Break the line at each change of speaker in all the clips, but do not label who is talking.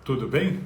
Tudo bem?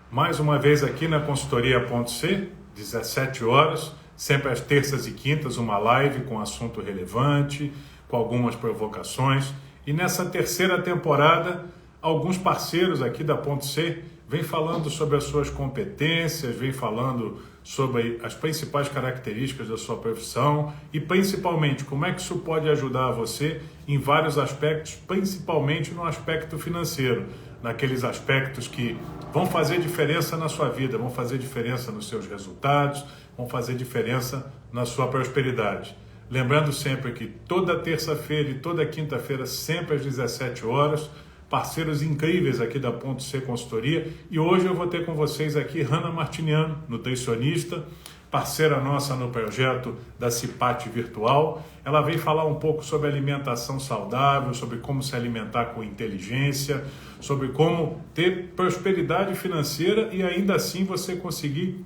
Mais uma vez aqui na consultoria.c, 17 horas, sempre às terças e quintas, uma live com assunto relevante, com algumas provocações. E nessa terceira temporada, alguns parceiros aqui da Ponto C vêm falando sobre as suas competências, vêm falando sobre as principais características da sua profissão e principalmente como é que isso pode ajudar você em vários aspectos, principalmente no aspecto financeiro, naqueles aspectos que vão fazer diferença na sua vida, vão fazer diferença nos seus resultados, vão fazer diferença na sua prosperidade. Lembrando sempre que toda terça-feira e toda quinta-feira, sempre às 17 horas, parceiros incríveis aqui da Ponto C Consultoria. E hoje eu vou ter com vocês aqui Hanna Martiniano, nutricionista, parceira nossa no projeto da CIPAT Virtual. Ela vem falar um pouco sobre alimentação saudável, sobre como se alimentar com inteligência, sobre como ter prosperidade financeira e ainda assim você conseguir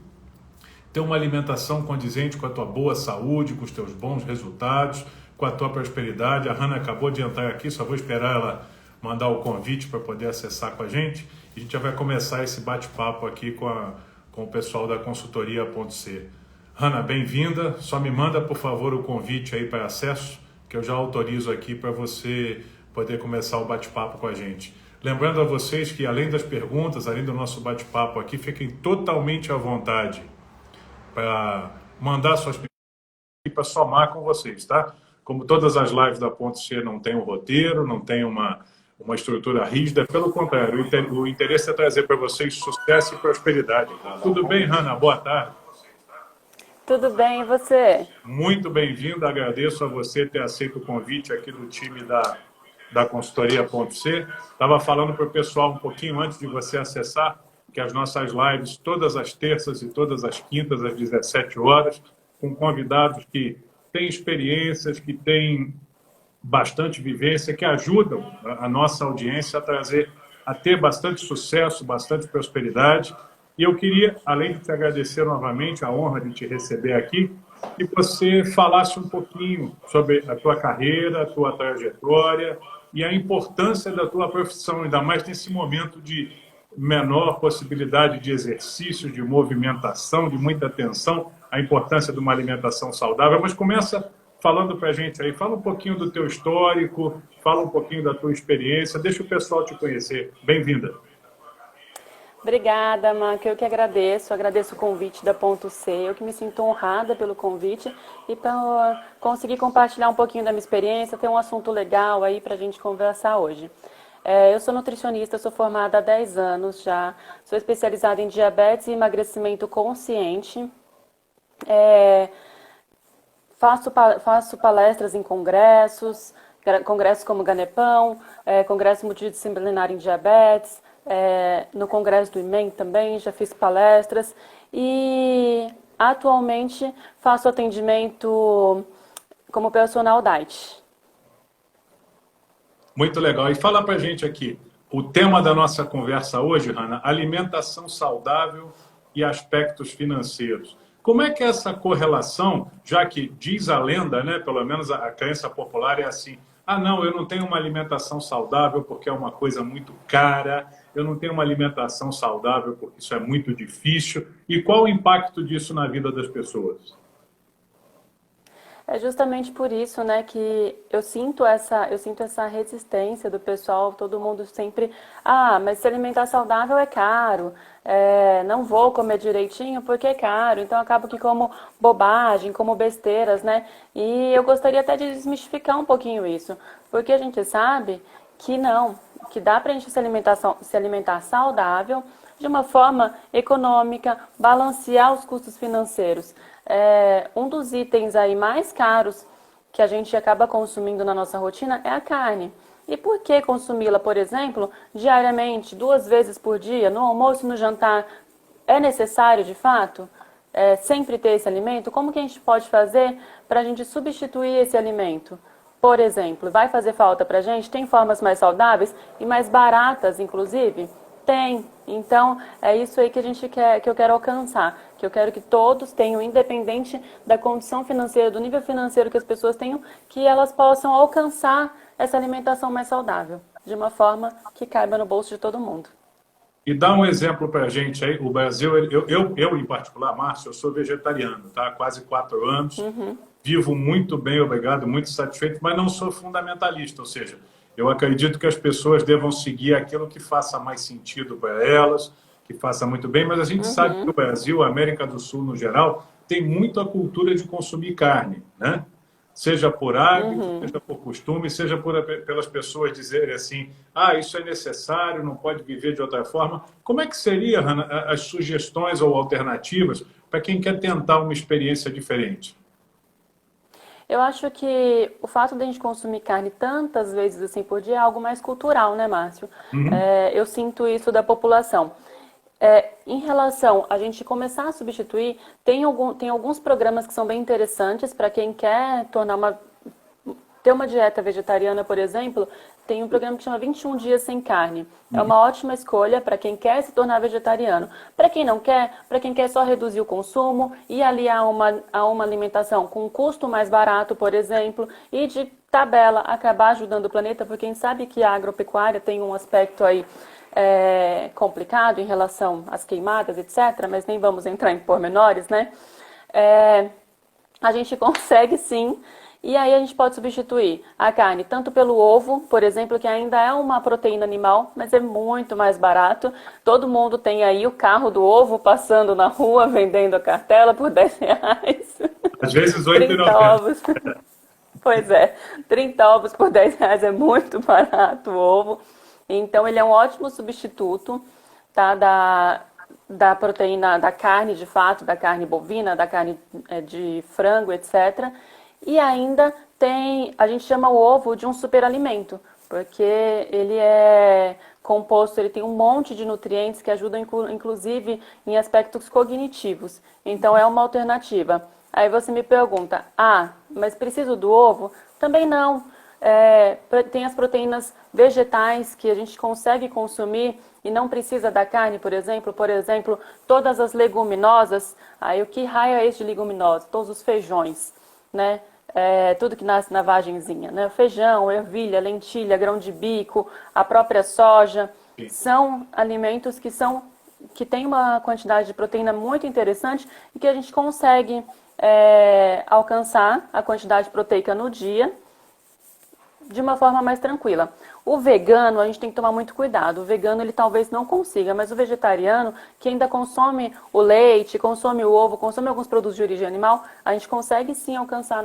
ter uma alimentação condizente com a tua boa saúde, com os teus bons resultados, com a tua prosperidade. A Hanna acabou de entrar aqui, só vou esperar ela mandar o convite para poder acessar com a gente. E a gente já vai começar esse bate-papo aqui com o pessoal da consultoria.c. Hanna, bem-vinda. Só me manda, por favor, o convite aí para acesso, que eu já autorizo aqui para você poder começar o bate-papo com a gente. Lembrando a vocês que, além das perguntas, além do nosso bate-papo aqui, fiquem totalmente à vontade para mandar suas perguntas e para somar com vocês, tá? Como todas as lives da Ponto C não tem um roteiro, não tem uma estrutura rígida, pelo contrário, o interesse é trazer para vocês sucesso e prosperidade. Tudo bem, Hanna? Boa tarde.
Tudo bem, e você?
Muito bem-vindo, agradeço a você ter aceito o convite aqui do time da consultoria.c. Estava falando para o pessoal um pouquinho antes de você acessar que as nossas lives, todas as terças e todas as quintas, às 17 horas, com convidados que têm experiências, que têm bastante vivência, que ajudam a nossa audiência a ter bastante sucesso, bastante prosperidade. E eu queria, além de te agradecer novamente a honra de te receber aqui, que você falasse um pouquinho sobre a tua carreira, a tua trajetória e a importância da tua profissão, ainda mais nesse momento de menor possibilidade de exercício, de movimentação, de muita atenção, a importância de uma alimentação saudável. Mas começa falando para a gente aí, fala um pouquinho do teu histórico, fala um pouquinho da tua experiência, deixa o pessoal te conhecer. Bem-vinda.
Obrigada, Mac. Eu que agradeço o convite da Ponto C. Eu que me sinto honrada pelo convite e por conseguir compartilhar um pouquinho da minha experiência, ter um assunto legal aí para a gente conversar hoje. Eu sou nutricionista, sou formada há 10 anos já, sou especializada em diabetes e emagrecimento consciente. Faço palestras em congressos como Ganepão, Congresso Multidisciplinar em Diabetes, no Congresso do IMEM também já fiz palestras e atualmente faço atendimento como personal diet.
Muito legal. E fala pra gente aqui, o tema da nossa conversa hoje, Hanna, alimentação saudável e aspectos financeiros. Como é que é essa correlação, já que diz a lenda, né, pelo menos a crença popular é assim, ah não, eu não tenho uma alimentação saudável porque é uma coisa muito cara, eu não tenho uma alimentação saudável porque isso é muito difícil. E qual o impacto disso na vida das pessoas?
É justamente por isso, né, que eu sinto essa resistência do pessoal, todo mundo sempre, mas se alimentar saudável é caro, não vou comer direitinho porque é caro, então acabo que como bobagem, como besteiras, né, e eu gostaria até de desmistificar um pouquinho isso, porque a gente sabe que não, que dá pra gente se alimentar saudável, de uma forma econômica, balancear os custos financeiros. Um dos itens aí mais caros que a gente acaba consumindo na nossa rotina é a carne. E por que consumi-la, por exemplo, diariamente, 2 vezes por dia, no almoço e no jantar? É necessário, de fato, sempre ter esse alimento? Como que a gente pode fazer para a gente substituir esse alimento? Por exemplo, vai fazer falta para a gente? Tem formas mais saudáveis e mais baratas, inclusive? Tem. Então, é isso aí que que eu quero alcançar. Que eu quero que todos tenham, independente da condição financeira, do nível financeiro que as pessoas tenham, que elas possam alcançar essa alimentação mais saudável, de uma forma que caiba no bolso de todo mundo.
E dá um exemplo para a gente aí. O Brasil, eu em particular, Márcio, eu sou vegetariano, tá? Há quase 4 anos. Vivo muito bem, obrigado, muito satisfeito, mas não sou fundamentalista. Ou seja, eu acredito que as pessoas devam seguir aquilo que faça mais sentido para elas, que faça muito bem. Mas a gente sabe que o Brasil, a América do Sul no geral, tem muito a cultura de consumir carne, né? Seja por hábito, seja por costume, seja pelas pessoas dizerem assim, ah, isso é necessário, não pode viver de outra forma. Como é que seria, Hannah, as sugestões ou alternativas para quem quer tentar uma experiência diferente?
Eu acho que o fato de a gente consumir carne tantas vezes assim por dia é algo mais cultural, né, Márcio?
Uhum.
Eu sinto isso da população. Em relação a gente começar a substituir, tem alguns programas que são bem interessantes para quem quer ter uma dieta vegetariana, por exemplo. Tem um programa que chama 21 Dias Sem Carne. É uma ótima escolha para quem quer se tornar vegetariano. Para quem não quer, para quem quer só reduzir o consumo e aliar a uma alimentação com um custo mais barato, por exemplo, e de tabela acabar ajudando o planeta, porque quem sabe que a agropecuária tem um aspecto aí complicado em relação às queimadas, etc., mas nem vamos entrar em pormenores, né? A gente consegue sim, e aí a gente pode substituir a carne tanto pelo ovo, por exemplo, que ainda é uma proteína animal, mas é muito mais barato. Todo mundo tem aí o carro do ovo passando na rua, vendendo a cartela por R$ 10.
Às vezes
30
8,90.
ovos. Pois é, 30 ovos por R$ 10 é muito barato o ovo. Então ele é um ótimo substituto, tá, da proteína, da carne de fato, da carne bovina, da carne de frango, etc. E ainda a gente chama o ovo de um superalimento, porque ele é composto, ele tem um monte de nutrientes que ajudam inclusive em aspectos cognitivos. Então é uma alternativa. Aí você me pergunta, mas preciso do ovo? Também não. Tem as proteínas vegetais que a gente consegue consumir e não precisa da carne, por exemplo. Por exemplo, todas as leguminosas. Aí o que raio é esse de leguminosa? Todos os feijões, né? Tudo que nasce na vagenzinha, né? Feijão, ervilha, lentilha, grão de bico, a própria soja. São alimentos que têm uma quantidade de proteína muito interessante e que a gente consegue alcançar a quantidade proteica no dia de uma forma mais tranquila. O vegano, a gente tem que tomar muito cuidado. O vegano, ele talvez não consiga, mas o vegetariano, que ainda consome o leite, consome o ovo, consome alguns produtos de origem animal, a gente consegue sim alcançar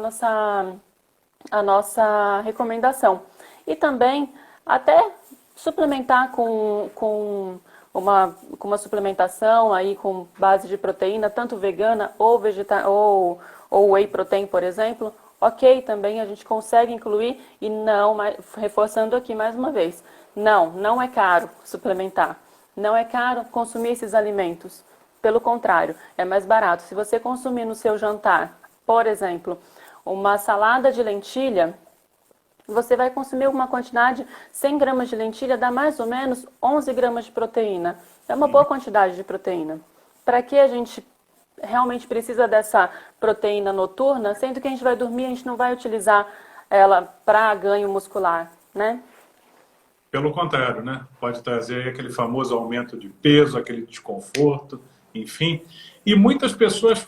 a nossa recomendação. E também até suplementar com uma suplementação aí com base de proteína, tanto vegana ou whey protein, por exemplo. Ok, também a gente consegue incluir e não, reforçando aqui mais uma vez, não é caro suplementar, não é caro consumir esses alimentos, pelo contrário, é mais barato. Se você consumir no seu jantar, por exemplo, uma salada de lentilha, você vai consumir uma quantidade, 100 gramas de lentilha dá mais ou menos 11 gramas de proteína, é uma boa quantidade de proteína. Para que a gente realmente precisa dessa proteína noturna, sendo que a gente vai dormir, a gente não vai utilizar ela para ganho muscular, né?
Pelo contrário, né? Pode trazer aquele famoso aumento de peso, aquele desconforto, enfim. E muitas pessoas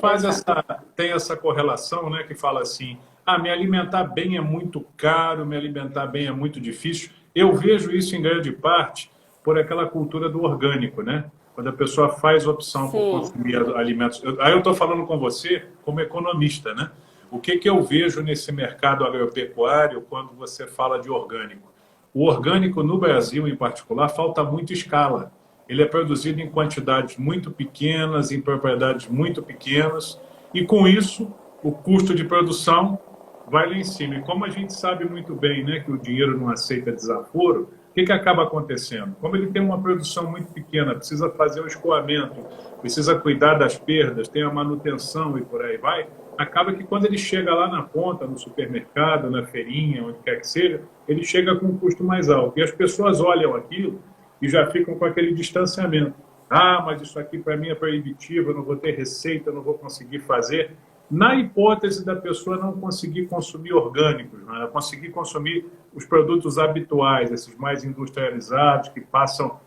têm essa correlação, né? Que fala assim, me alimentar bem é muito caro, me alimentar bem é muito difícil. Eu vejo isso em grande parte por aquela cultura do orgânico, né? Quando a pessoa faz opção por consumir alimentos. Aí eu estou falando com você como economista, né? O que eu vejo nesse mercado agropecuário quando você fala de orgânico? O orgânico no Brasil, em particular, falta muito escala. Ele é produzido em quantidades muito pequenas, em propriedades muito pequenas, e com isso, o custo de produção vai lá em cima. E como a gente sabe muito bem, né, que o dinheiro não aceita desaforo, o que acaba acontecendo? Como ele tem uma produção muito pequena, precisa fazer o escoamento, precisa cuidar das perdas, tem a manutenção e por aí vai, acaba que quando ele chega lá na ponta, no supermercado, na feirinha, onde quer que seja, ele chega com um custo mais alto. E as pessoas olham aquilo e já ficam com aquele distanciamento. Mas isso aqui para mim é proibitivo, eu não vou ter receita, eu não vou conseguir fazer. Na hipótese da pessoa não conseguir consumir orgânicos, né? Conseguir consumir os produtos habituais, esses mais industrializados, que passam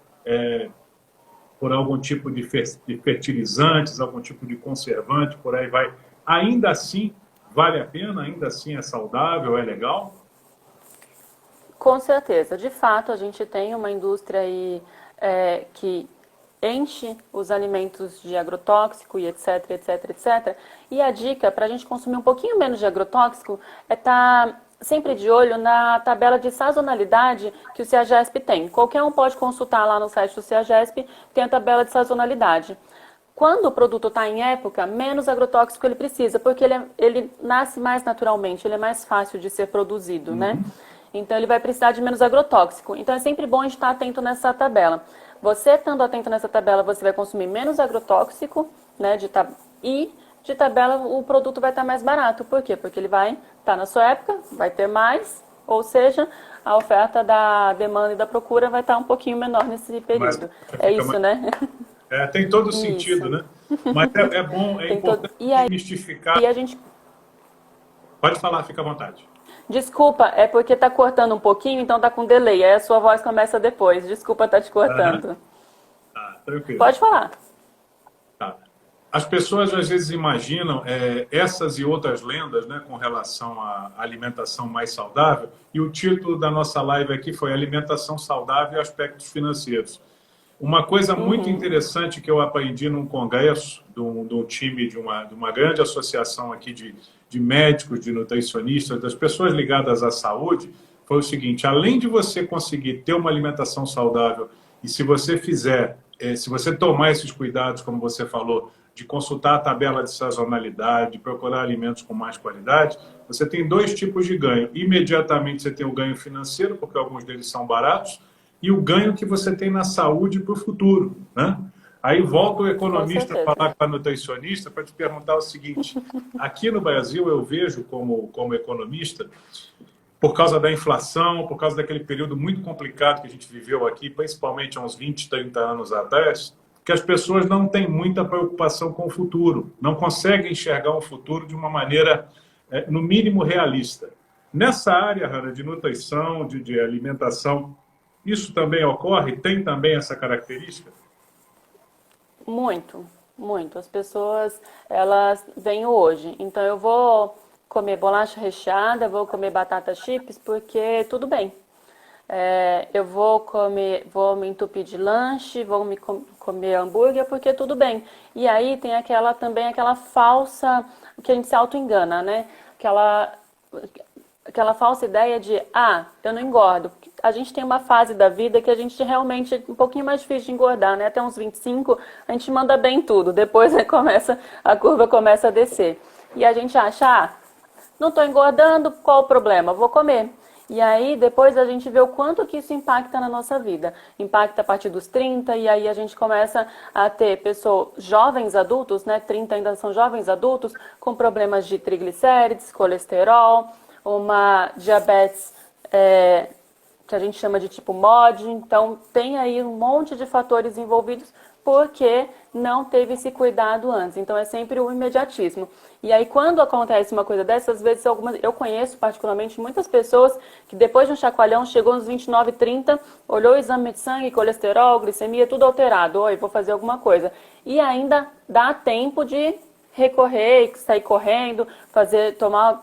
por algum tipo de fertilizantes, algum tipo de conservante, por aí vai. Ainda assim, vale a pena? Ainda assim é saudável, é legal?
Com certeza. De fato, a gente tem uma indústria aí que enche os alimentos de agrotóxico e etc, etc, etc. E a dica para a gente consumir um pouquinho menos de agrotóxico é estar sempre de olho na tabela de sazonalidade que o CEAGESP tem. Qualquer um pode consultar lá no site do CEAGESP, tem a tabela de sazonalidade. Quando o produto está em época, menos agrotóxico ele precisa, porque ele nasce mais naturalmente, ele é mais fácil de ser produzido, né?
Uhum.
Então ele vai precisar de menos agrotóxico. Então é sempre bom a gente estar atento nessa tabela. Você estando atento nessa tabela, você vai consumir menos agrotóxico, né? E de tabela o produto vai estar mais barato. Por quê? Porque ele vai estar na sua época, vai ter mais, ou seja, a oferta da demanda e da procura vai estar um pouquinho menor nesse
Mas
período. É
fica
isso, né?
tem todo sentido,
Isso.
né? Mas é bom, é
Tem todo...
importante
E aí
desmistificar.
a gente.
Pode falar, fica à vontade.
Desculpa, é porque tá cortando um pouquinho, então tá com delay. Aí a sua voz começa depois. Desculpa tá te
Aham.
cortando.
Tá, tranquilo.
Pode falar.
Tá. As pessoas às vezes imaginam essas e outras lendas, né, com relação à alimentação mais saudável, e o título da nossa live aqui foi Alimentação Saudável e Aspectos Financeiros. Uma coisa muito
Uhum.
interessante que eu aprendi num congresso de um time de uma grande associação aqui de médicos, de nutricionistas, das pessoas ligadas à saúde, foi o seguinte: além de você conseguir ter uma alimentação saudável, e se você fizer, se você tomar esses cuidados, como você falou, de consultar a tabela de sazonalidade, de procurar alimentos com mais qualidade, você tem dois tipos de ganho. Imediatamente você tem o ganho financeiro, porque alguns deles são baratos, e o ganho que você tem na saúde para o futuro, né? Aí volta o
Com
economista a
certeza.
falar com a nutricionista para te perguntar o seguinte: aqui no Brasil eu vejo como economista, por causa da inflação, por causa daquele período muito complicado que a gente viveu aqui, principalmente há uns 20, 30 anos atrás, que as pessoas não têm muita preocupação com o futuro, não conseguem enxergar um futuro de uma maneira, no mínimo, realista. Nessa área, Hanna, de nutrição, de alimentação, isso também ocorre? Tem também essa característica?
Muito, muito. As pessoas, elas vêm hoje. Então eu vou comer bolacha recheada, vou comer batata chips, porque tudo bem. Eu vou comer, vou me entupir de lanche, comer hambúrguer, porque tudo bem. E aí tem aquela falsa, que a gente se auto-engana, né? Aquela falsa ideia de, eu não engordo. A gente tem uma fase da vida que a gente realmente é um pouquinho mais difícil de engordar, né? Até uns 25, a gente manda bem tudo. Depois né, a curva começa a descer. E a gente acha, não estou engordando, qual o problema? Vou comer. E aí depois a gente vê o quanto que isso impacta na nossa vida. Impacta a partir dos 30 e aí a gente começa a ter pessoas, jovens adultos, né? 30 ainda são jovens adultos, com problemas de triglicérides, colesterol, uma diabetes que a gente chama de tipo MOD. Então tem aí um monte de fatores envolvidos porque não teve esse cuidado antes. Então é sempre o imediatismo. E aí quando acontece uma coisa dessas, às vezes eu conheço particularmente muitas pessoas que depois de um chacoalhão chegou nos 29, 30, olhou o exame de sangue, colesterol, glicemia, tudo alterado. Oi, vou fazer alguma coisa. E ainda dá tempo de recorrer, sair correndo, tomar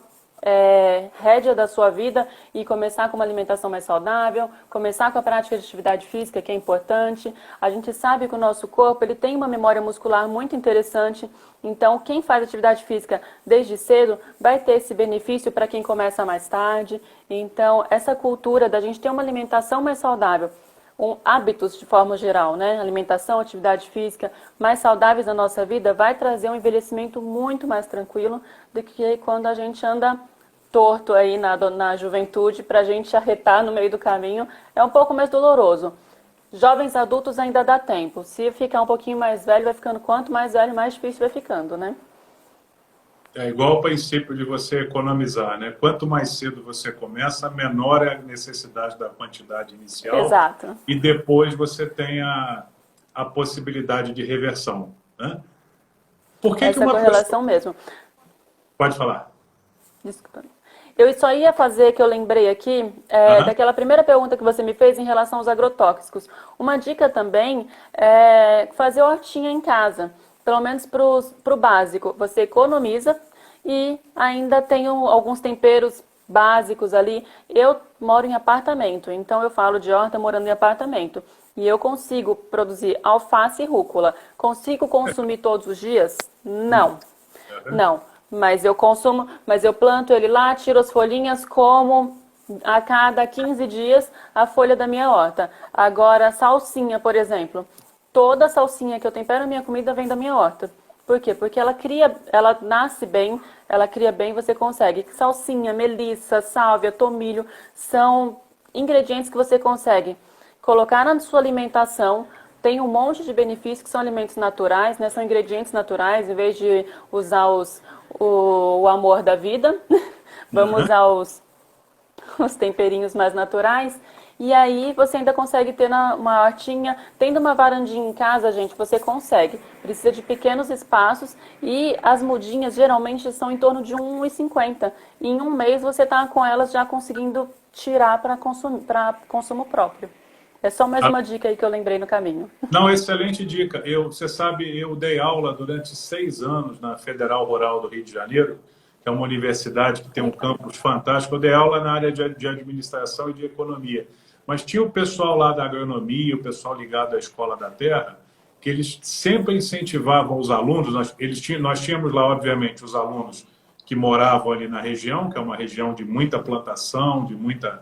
rédea da sua vida e começar com uma alimentação mais saudável, começar com a prática de atividade física, que é importante. A gente sabe que o nosso corpo ele tem uma memória muscular muito interessante, então quem faz atividade física desde cedo vai ter esse benefício para quem começa mais tarde. Então, essa cultura da gente ter uma alimentação mais saudável, hábitos de forma geral, né? Alimentação, atividade física mais saudáveis na nossa vida vai trazer um envelhecimento muito mais tranquilo do que quando a gente anda torto aí na juventude, para a gente arretar no meio do caminho, é um pouco mais doloroso. Jovens adultos ainda dá tempo. Se ficar um pouquinho mais velho, vai ficando quanto mais velho, mais difícil vai ficando, né?
É igual o princípio de você economizar, né? Quanto mais cedo você começa, menor é a necessidade da quantidade inicial
Exato.
e depois você tem a possibilidade de reversão, né? Por que que
Essa
uma pessoa...
correlação mesmo.
Pode falar.
Desculpa. Eu só ia fazer, que eu lembrei aqui,
Aham.
daquela primeira pergunta que você me fez em relação aos agrotóxicos. Uma dica também é fazer hortinha em casa, pelo menos para o básico. Você economiza e ainda tem alguns temperos básicos ali. Eu moro em apartamento, então eu falo de horta morando em apartamento. E eu consigo produzir alface e rúcula. Consigo consumir todos os dias? Não.
Não. Aham.
Não, mas eu consumo, mas eu planto ele lá, tiro as folhinhas, como a cada 15 dias a folha da minha horta. Agora, salsinha, por exemplo. Toda salsinha que eu tempero a minha comida vem da minha horta. Por quê? Porque ela cria, ela nasce bem, ela cria bem, você consegue. Salsinha, melissa, sálvia, tomilho, são ingredientes que você consegue colocar na sua alimentação. Tem um monte de benefícios que são alimentos naturais, né? São ingredientes naturais, em vez de usar o amor da vida, vamos
Aham.
usar os temperinhos mais naturais. E aí você ainda consegue ter uma hortinha, tendo uma varandinha em casa, gente, você consegue. Precisa de pequenos espaços e as mudinhas geralmente são em torno de 1,50. E em um mês você está com elas já conseguindo tirar para consumo próprio. É só mais
Ah,
uma dica aí que eu lembrei no caminho.
não, excelente dica. Você sabe, eu dei aula durante 6 anos na Federal Rural do Rio de Janeiro, que é uma universidade que tem um
Legal.
campus fantástico. Eu dei aula na área de administração e de economia. Mas tinha o pessoal lá da agronomia, o pessoal ligado à Escola da Terra, que eles sempre incentivavam os alunos. Nós tínhamos lá, obviamente, os alunos que moravam ali na região, que é uma região de muita plantação, de muita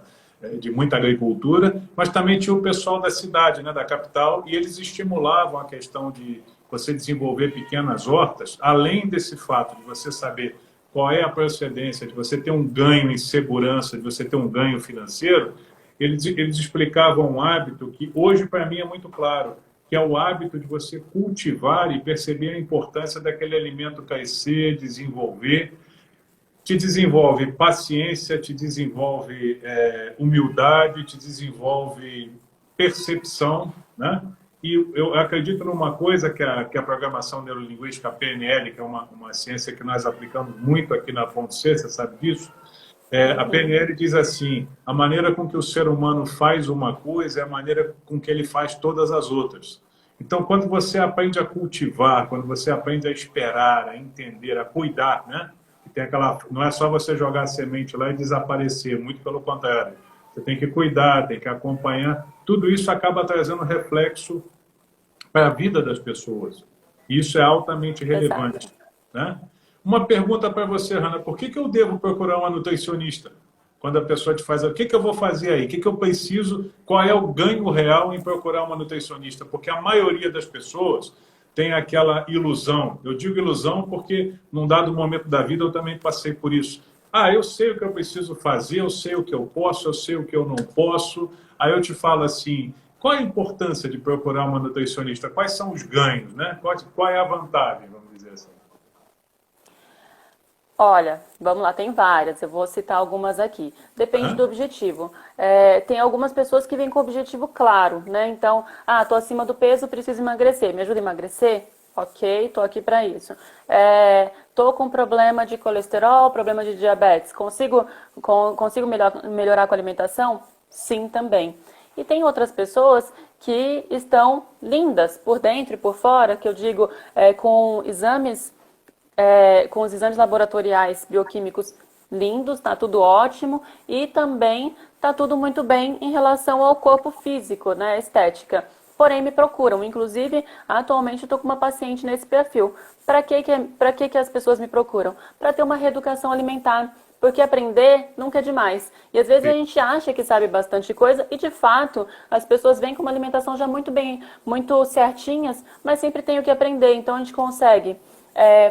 agricultura, mas também tinha o pessoal da cidade, né, da capital, e eles estimulavam a questão de você desenvolver pequenas hortas, além desse fato de você saber qual é a procedência, de você ter um ganho em segurança, de você ter um ganho financeiro. Eles explicavam um hábito que hoje para mim é muito claro, que é o hábito de você cultivar e perceber a importância daquele alimento crescer, desenvolver. Te desenvolve paciência, te desenvolve humildade, te desenvolve percepção, né? E eu acredito numa coisa que a programação neurolinguística, a PNL, que é uma ciência que nós aplicamos muito aqui na Ponto C, você sabe disso. A
Uhum.
PNL diz assim: a maneira com que o ser humano faz uma coisa é a maneira com que ele faz todas as outras. Então, quando você aprende a cultivar, quando você aprende a esperar, a entender, a cuidar, né? Que tem aquela, não é só você jogar a semente lá e desaparecer, muito pelo contrário. Você tem que cuidar, tem que acompanhar. Tudo isso acaba trazendo reflexo para a vida das pessoas. E isso é altamente
Exato.
relevante, né? Uma pergunta para você, Hanna: por que eu devo procurar uma nutricionista? Quando a pessoa te faz, o que eu vou fazer aí? O que eu preciso? Qual é o ganho real em procurar uma nutricionista? Porque a maioria das pessoas tem aquela ilusão. Eu digo ilusão porque, num dado momento da vida, eu também passei por isso. Ah, eu sei o que eu preciso fazer, eu sei o que eu posso, eu sei o que eu não posso. Aí eu te falo assim: qual a importância de procurar uma nutricionista? Quais são os ganhos, né? Qual é a vantagem, vamos dizer assim?
Olha, vamos lá, tem várias, eu vou citar algumas aqui. Depende do
Hã?
objetivo. Tem algumas pessoas que vêm com objetivo claro, né? Então, tô acima do peso, preciso emagrecer. Me ajuda a emagrecer? Ok, tô aqui para isso. Tô com problema de colesterol, problema de diabetes. Consigo melhorar com a alimentação? Sim, também. E tem outras pessoas que estão lindas por dentro e por fora, que eu digo, com os exames laboratoriais bioquímicos lindos, tá tudo ótimo, e também tá tudo muito bem em relação ao corpo físico, né, estética. Porém, me procuram. Inclusive, atualmente eu estou com uma paciente nesse perfil. Para que as pessoas me procuram? Para ter uma reeducação alimentar. Porque aprender nunca é demais. E às vezes a gente acha que sabe bastante coisa e de fato as pessoas vêm com uma alimentação já muito bem, muito certinhas, mas sempre tem o que aprender. Então a gente consegue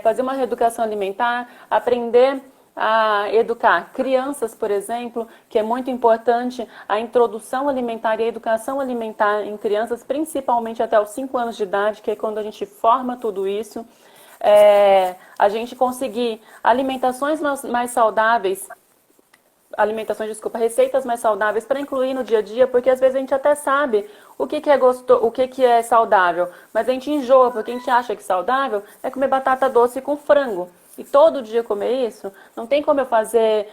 fazer uma reeducação alimentar, aprender a educar crianças, por exemplo, que é muito importante a introdução alimentar e a educação alimentar em crianças, principalmente até os 5 anos de idade, que é quando a gente forma tudo isso. A gente conseguir receitas mais saudáveis para incluir no dia a dia, porque às vezes a gente até sabe o que é gostoso, o que é saudável, mas a gente enjoa, porque a gente acha que saudável é comer batata doce com frango. e todo dia comer isso, não tem como eu fazer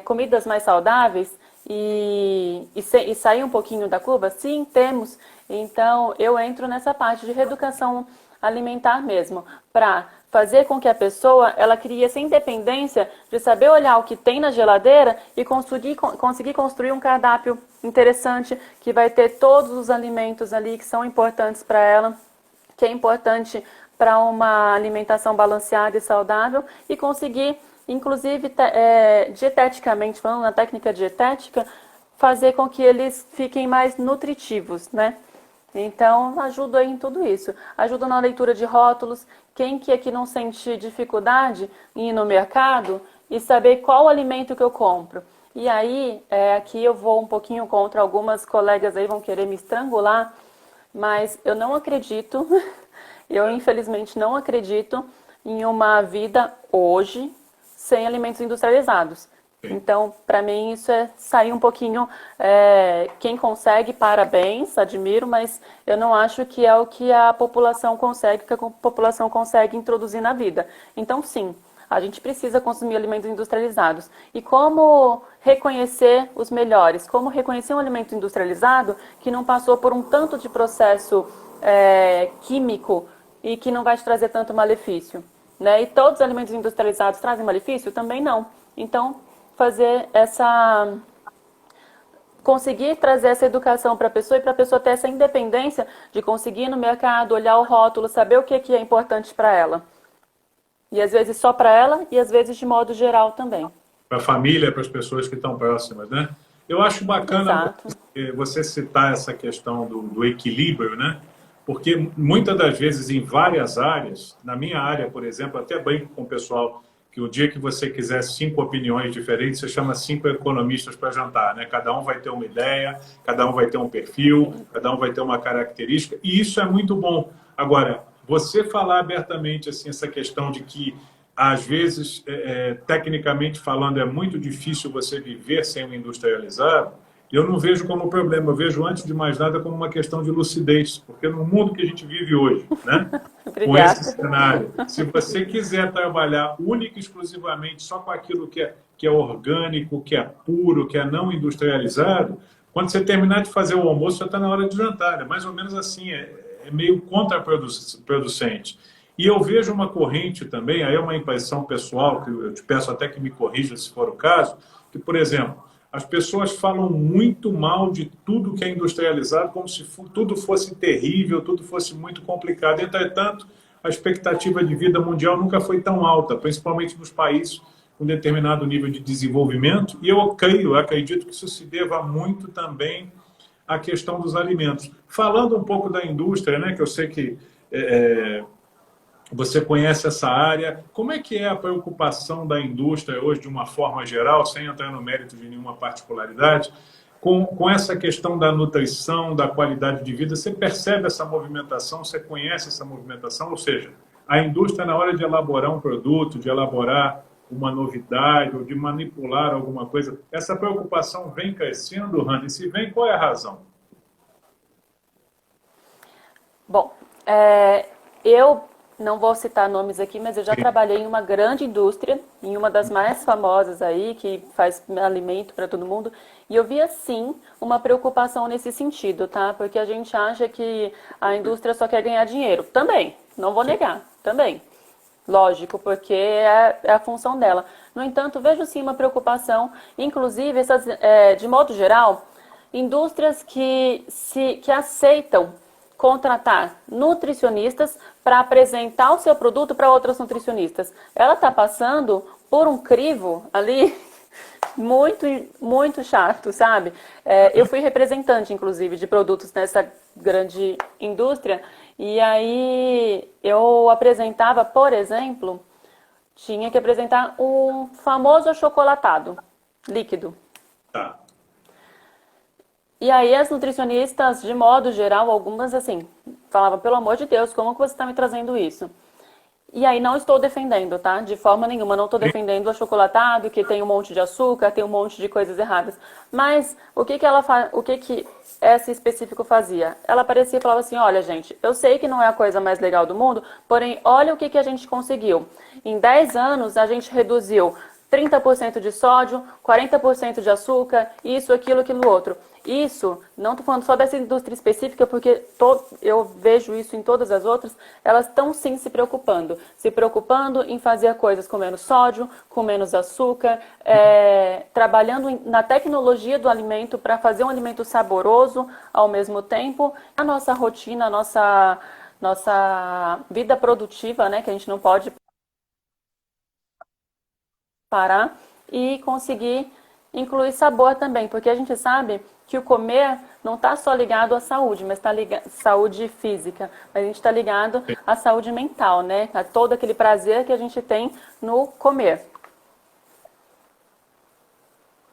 comidas mais saudáveis e sair um pouquinho da curva? Sim, temos. Então, eu entro nessa parte de reeducação alimentar mesmo, para fazer com que a pessoa ela crie essa independência de saber olhar o que tem na geladeira e conseguir construir um cardápio interessante que vai ter todos os alimentos ali que são importantes para ela, que é importante para uma alimentação balanceada e saudável e conseguir, inclusive, dieteticamente falando, na técnica dietética, fazer com que eles fiquem mais nutritivos, né? Então, ajuda aí em tudo isso. Ajuda na leitura de rótulos. Quem que aqui não sente dificuldade em ir no mercado e saber qual alimento que eu compro? E aí, aqui eu vou um pouquinho contra algumas colegas aí, vão querer me estrangular, mas eu não acredito, eu infelizmente não acredito em uma vida hoje sem alimentos industrializados. Então, para mim, isso é sair um pouquinho. Quem consegue, parabéns, admiro, mas eu não acho que é o que a população consegue, que a população consegue introduzir na vida. Então, sim, a gente precisa consumir alimentos industrializados. E como reconhecer os melhores? Como reconhecer um alimento industrializado que não passou por um tanto de processo químico e que não vai te trazer tanto malefício? Né? E todos os alimentos industrializados trazem malefício? Também não. Então, conseguir trazer essa educação para a pessoa e para a pessoa ter essa independência de conseguir ir no mercado, olhar o rótulo, saber o que é importante para ela. E às vezes só para ela e às vezes de modo geral também.
Para a família, para as pessoas que estão próximas, né? Eu acho bacana você citar essa questão do equilíbrio, né? Porque muitas das vezes em várias áreas, na minha área, por exemplo, até brinco com o pessoal que o dia que você quiser 5 opiniões diferentes, você chama 5 economistas para jantar, né? Cada um vai ter uma ideia, cada um vai ter um perfil, cada um vai ter uma característica, e isso é muito bom. Agora, você falar abertamente assim, essa questão de que, às vezes, tecnicamente falando, é muito difícil você viver sem o industrializado, eu não vejo como problema, eu vejo, antes de mais nada, como uma questão de lucidez, porque no mundo que a gente vive hoje, né? Com esse cenário, se você quiser trabalhar única e exclusivamente só com aquilo que é orgânico, que é puro, que é não industrializado, quando você terminar de fazer o almoço, já está na hora de jantar. É mais ou menos assim, é meio contraproducente. E eu vejo uma corrente também, aí é uma impressão pessoal, que eu te peço até que me corrija se for o caso, que, por exemplo, as pessoas falam muito mal de tudo que é industrializado, como se tudo fosse terrível, tudo fosse muito complicado. Entretanto, a expectativa de vida mundial nunca foi tão alta, principalmente nos países com determinado nível de desenvolvimento. E eu acredito que isso se deva muito também à questão dos alimentos. Falando um pouco da indústria, né, que eu sei que você conhece essa área. Como é que é a preocupação da indústria hoje, de uma forma geral, sem entrar no mérito de nenhuma particularidade, com essa questão da nutrição, da qualidade de vida? Você percebe essa movimentação, você conhece essa movimentação? Ou seja, a indústria, na hora de elaborar um produto, de elaborar uma novidade ou de manipular alguma coisa, essa preocupação vem crescendo, Rani? Se vem, qual é a razão?
Bom, eu não vou citar nomes aqui, mas eu já trabalhei em uma grande indústria, em uma das mais famosas aí, que faz alimento para todo mundo, e eu via sim uma preocupação nesse sentido, tá? Porque a gente acha que a indústria só quer ganhar dinheiro. Também, não vou negar, também. Lógico, porque é a função dela. No entanto, vejo sim uma preocupação, inclusive, de modo geral, indústrias que aceitam contratar nutricionistas para apresentar o seu produto para outras nutricionistas. Ela está passando por um crivo ali muito, muito chato, sabe? Eu fui representante, inclusive, de produtos nessa grande indústria, e aí eu apresentava, por exemplo, tinha que apresentar um famoso achocolatado líquido.
Tá.
E aí as nutricionistas, de modo geral, algumas assim, falavam, pelo amor de Deus, como que você está me trazendo isso? E aí não estou defendendo, tá? De forma nenhuma, não estou defendendo o achocolatado, que tem um monte de açúcar, tem um monte de coisas erradas. Mas o que ela faz, essa em específico fazia? Ela aparecia e falava assim, olha gente, eu sei que não é a coisa mais legal do mundo, porém olha o que que a gente conseguiu. Em 10 anos a gente reduziu 30% de sódio, 40% de açúcar, isso, aquilo outro. Isso, não estou falando só dessa indústria específica, porque eu vejo isso em todas as outras, elas estão sim se preocupando em fazer coisas com menos sódio, com menos açúcar, trabalhando na tecnologia do alimento para fazer um alimento saboroso ao mesmo tempo. A nossa rotina, a nossa vida produtiva, né, que a gente não pode parar e conseguir incluir sabor também, porque a gente sabe que o comer não está só ligado à saúde, mas está ligado à saúde física, mas a gente está ligado à saúde mental, né? A todo aquele prazer que a gente tem no comer.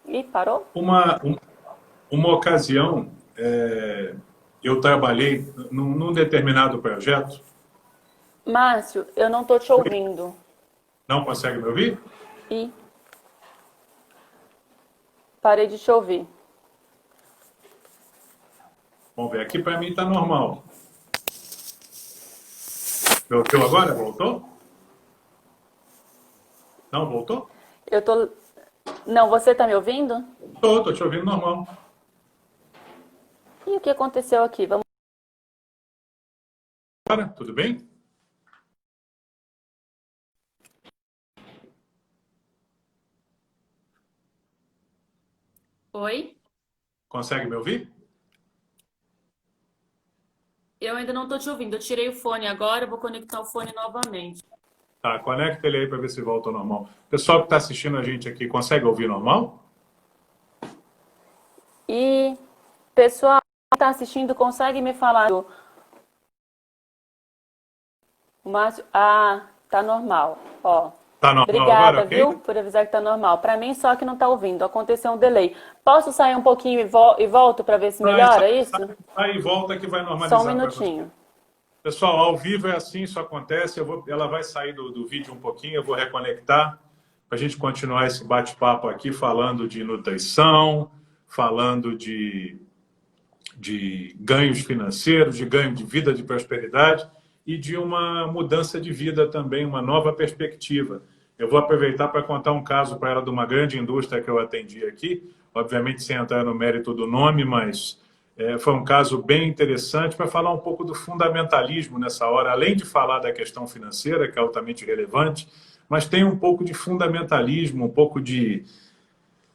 E parou?
Uma ocasião, eu trabalhei num determinado projeto.
Márcio, eu não estou te ouvindo.
Não consegue me ouvir?
E parei de te ouvir.
Vamos ver, aqui para mim está normal. Me ouviu agora? Voltou? Não, voltou?
Eu tô. Não, você está me ouvindo?
Estou te ouvindo normal.
E o que aconteceu aqui? Vamos.
Agora, tudo bem?
Oi?
Consegue me ouvir?
Eu ainda não estou te ouvindo. Eu tirei o fone agora, eu vou conectar o fone novamente.
Tá, conecta ele aí para ver se volta ao normal. O pessoal que está assistindo a gente aqui, consegue ouvir normal?
E pessoal que está assistindo, consegue me falar o Márcio? Ah, tá normal. Ó.
Tá normal agora,
Obrigada,
ok?
viu, por avisar que tá normal. Para mim, só que não tá ouvindo. Aconteceu um delay. Posso sair um pouquinho e volto para ver se melhora isso?
Aí volta que vai
Só um
normalizar para você.
minutinho.
Pessoal, ao vivo é assim, isso acontece. Ela vai sair do vídeo um pouquinho, eu vou reconectar para a gente continuar esse bate-papo aqui falando de nutrição, falando de ganhos financeiros, de ganho de vida, de prosperidade e de uma mudança de vida também, uma nova perspectiva. Eu vou aproveitar para contar um caso para ela de uma grande indústria que eu atendi aqui, obviamente sem entrar no mérito do nome, mas foi um caso bem interessante para falar um pouco do fundamentalismo nessa hora, além de falar da questão financeira, que é altamente relevante, mas tem um pouco de fundamentalismo, um pouco de,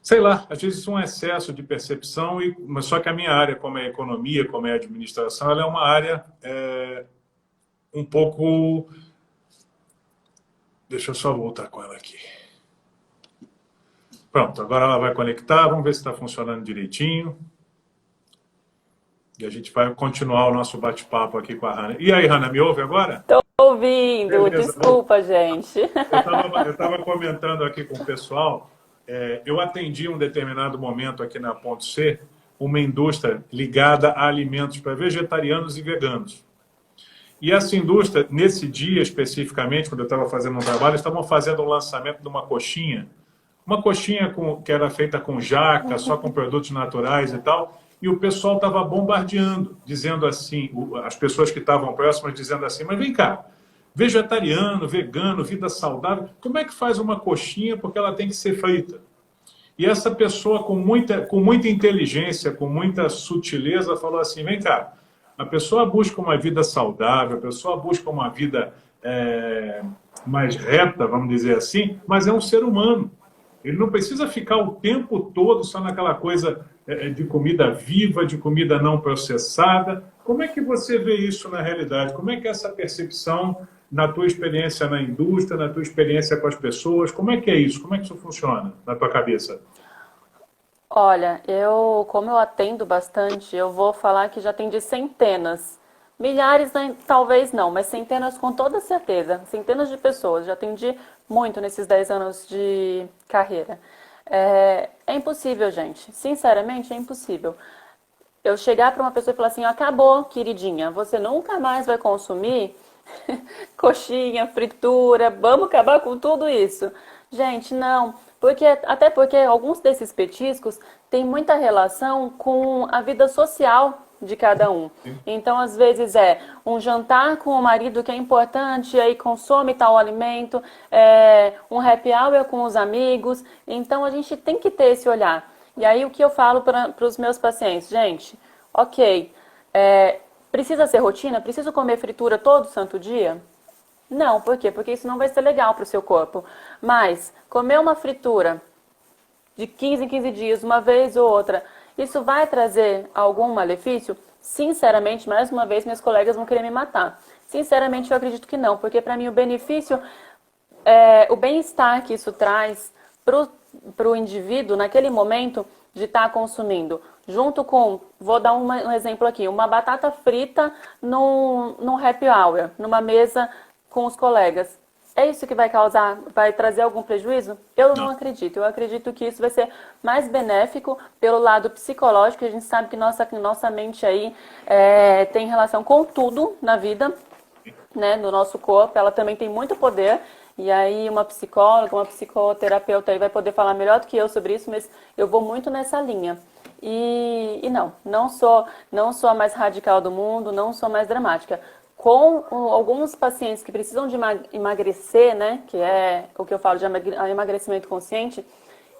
sei lá, às vezes um excesso de percepção, mas só que a minha área, como é economia, como é administração, ela é uma área um pouco... Deixa eu só voltar com ela aqui. Pronto, agora ela vai conectar, vamos ver se está funcionando direitinho. E a gente vai continuar o nosso bate-papo aqui com a Hannah. E aí, Hannah, me ouve agora?
Tô ouvindo.
Beleza.
Desculpa, gente.
Eu estava comentando aqui com o pessoal, eu atendi um determinado momento aqui na Ponto C, uma indústria ligada a alimentos para vegetarianos e veganos. E essa indústria, nesse dia especificamente, quando eu estava fazendo um trabalho, estavam fazendo o lançamento de uma coxinha que era feita com jaca, só com produtos naturais e tal, e o pessoal estava bombardeando, dizendo assim, as pessoas que estavam próximas dizendo assim, mas vem cá, vegetariano, vegano, vida saudável, como é que faz uma coxinha porque ela tem que ser frita? E essa pessoa com muita inteligência, com muita sutileza, falou assim, vem cá, a pessoa busca uma vida saudável, a pessoa busca uma vida mais reta, vamos dizer assim, mas é um ser humano. Ele não precisa ficar o tempo todo só naquela coisa de comida viva, de comida não processada. Como é que você vê isso na realidade? Como é que é essa percepção na tua experiência na indústria, na tua experiência com as pessoas? Como é que é isso? Como é que isso funciona na tua cabeça?
Olha, como eu atendo bastante, eu vou falar que já atendi centenas. Milhares, né, talvez não, mas centenas com toda certeza. Centenas de pessoas. Já atendi muito nesses 10 anos de carreira. É impossível, gente. Sinceramente, é impossível. Eu chegar para uma pessoa e falar assim, acabou, queridinha, você nunca mais vai consumir coxinha, fritura, vamos acabar com tudo isso. Gente, não, Até porque alguns desses petiscos têm muita relação com a vida social de cada um. Então, às vezes é um jantar com o marido que é importante, aí consome tal alimento, um happy hour com os amigos. Então, a gente tem que ter esse olhar. E aí, o que eu falo para os meus pacientes? Gente, ok, precisa ser rotina? Preciso comer fritura todo santo dia? Não, por quê? Porque isso não vai ser legal para o seu corpo. Mas comer uma fritura de 15 em 15 dias, uma vez ou outra, isso vai trazer algum malefício? Sinceramente, mais uma vez, meus colegas vão querer me matar. Sinceramente, eu acredito que não, porque para mim o benefício, o bem-estar que isso traz para o indivíduo naquele momento de estar consumindo, junto com, vou dar um exemplo aqui, uma batata frita num happy hour, numa mesa com os colegas. É isso que vai trazer algum prejuízo? Eu não acredito. Eu acredito que isso vai ser mais benéfico pelo lado psicológico. A gente sabe que nossa mente aí tem relação com tudo na vida, né, no nosso corpo. Ela também tem muito poder. E aí uma psicóloga, uma psicoterapeuta aí vai poder falar melhor do que eu sobre isso, mas eu vou muito nessa linha. E não sou a mais radical do mundo, não sou a mais dramática. Com alguns pacientes que precisam de emagrecer, né, que é o que eu falo de emagrecimento consciente,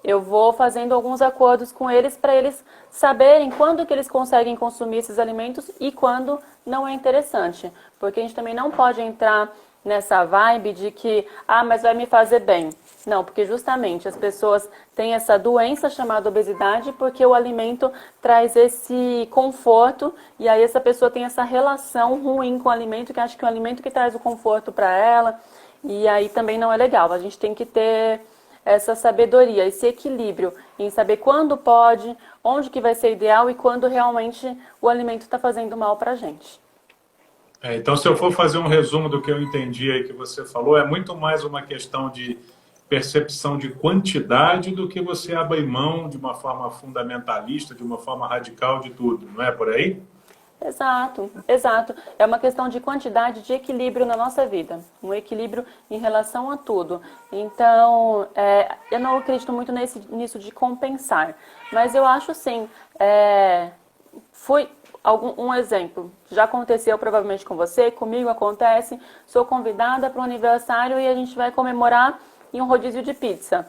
eu vou fazendo alguns acordos com eles para eles saberem quando que eles conseguem consumir esses alimentos e quando não é interessante. Porque a gente também não pode entrar nessa vibe de que, mas vai me fazer bem. Não, porque justamente as pessoas têm essa doença chamada obesidade porque o alimento traz esse conforto e aí essa pessoa tem essa relação ruim com o alimento, que acha que é o alimento que traz o conforto para ela, e aí também não é legal. A gente tem que ter essa sabedoria, esse equilíbrio em saber quando pode, onde que vai ser ideal e quando realmente o alimento está fazendo mal para a gente.
Então, se eu for fazer um resumo do que eu entendi aí que você falou, é muito mais uma questão de percepção de quantidade do que você abrir mão de uma forma fundamentalista, de uma forma radical de tudo, não é por aí?
Exato, exato. É uma questão de quantidade, de equilíbrio na nossa vida. Um equilíbrio em relação a tudo. Então, eu não acredito muito nisso de compensar. Mas eu acho sim. Um exemplo. Já aconteceu provavelmente com você, comigo acontece. Sou convidada para um aniversário e a gente vai comemorar em um rodízio de pizza.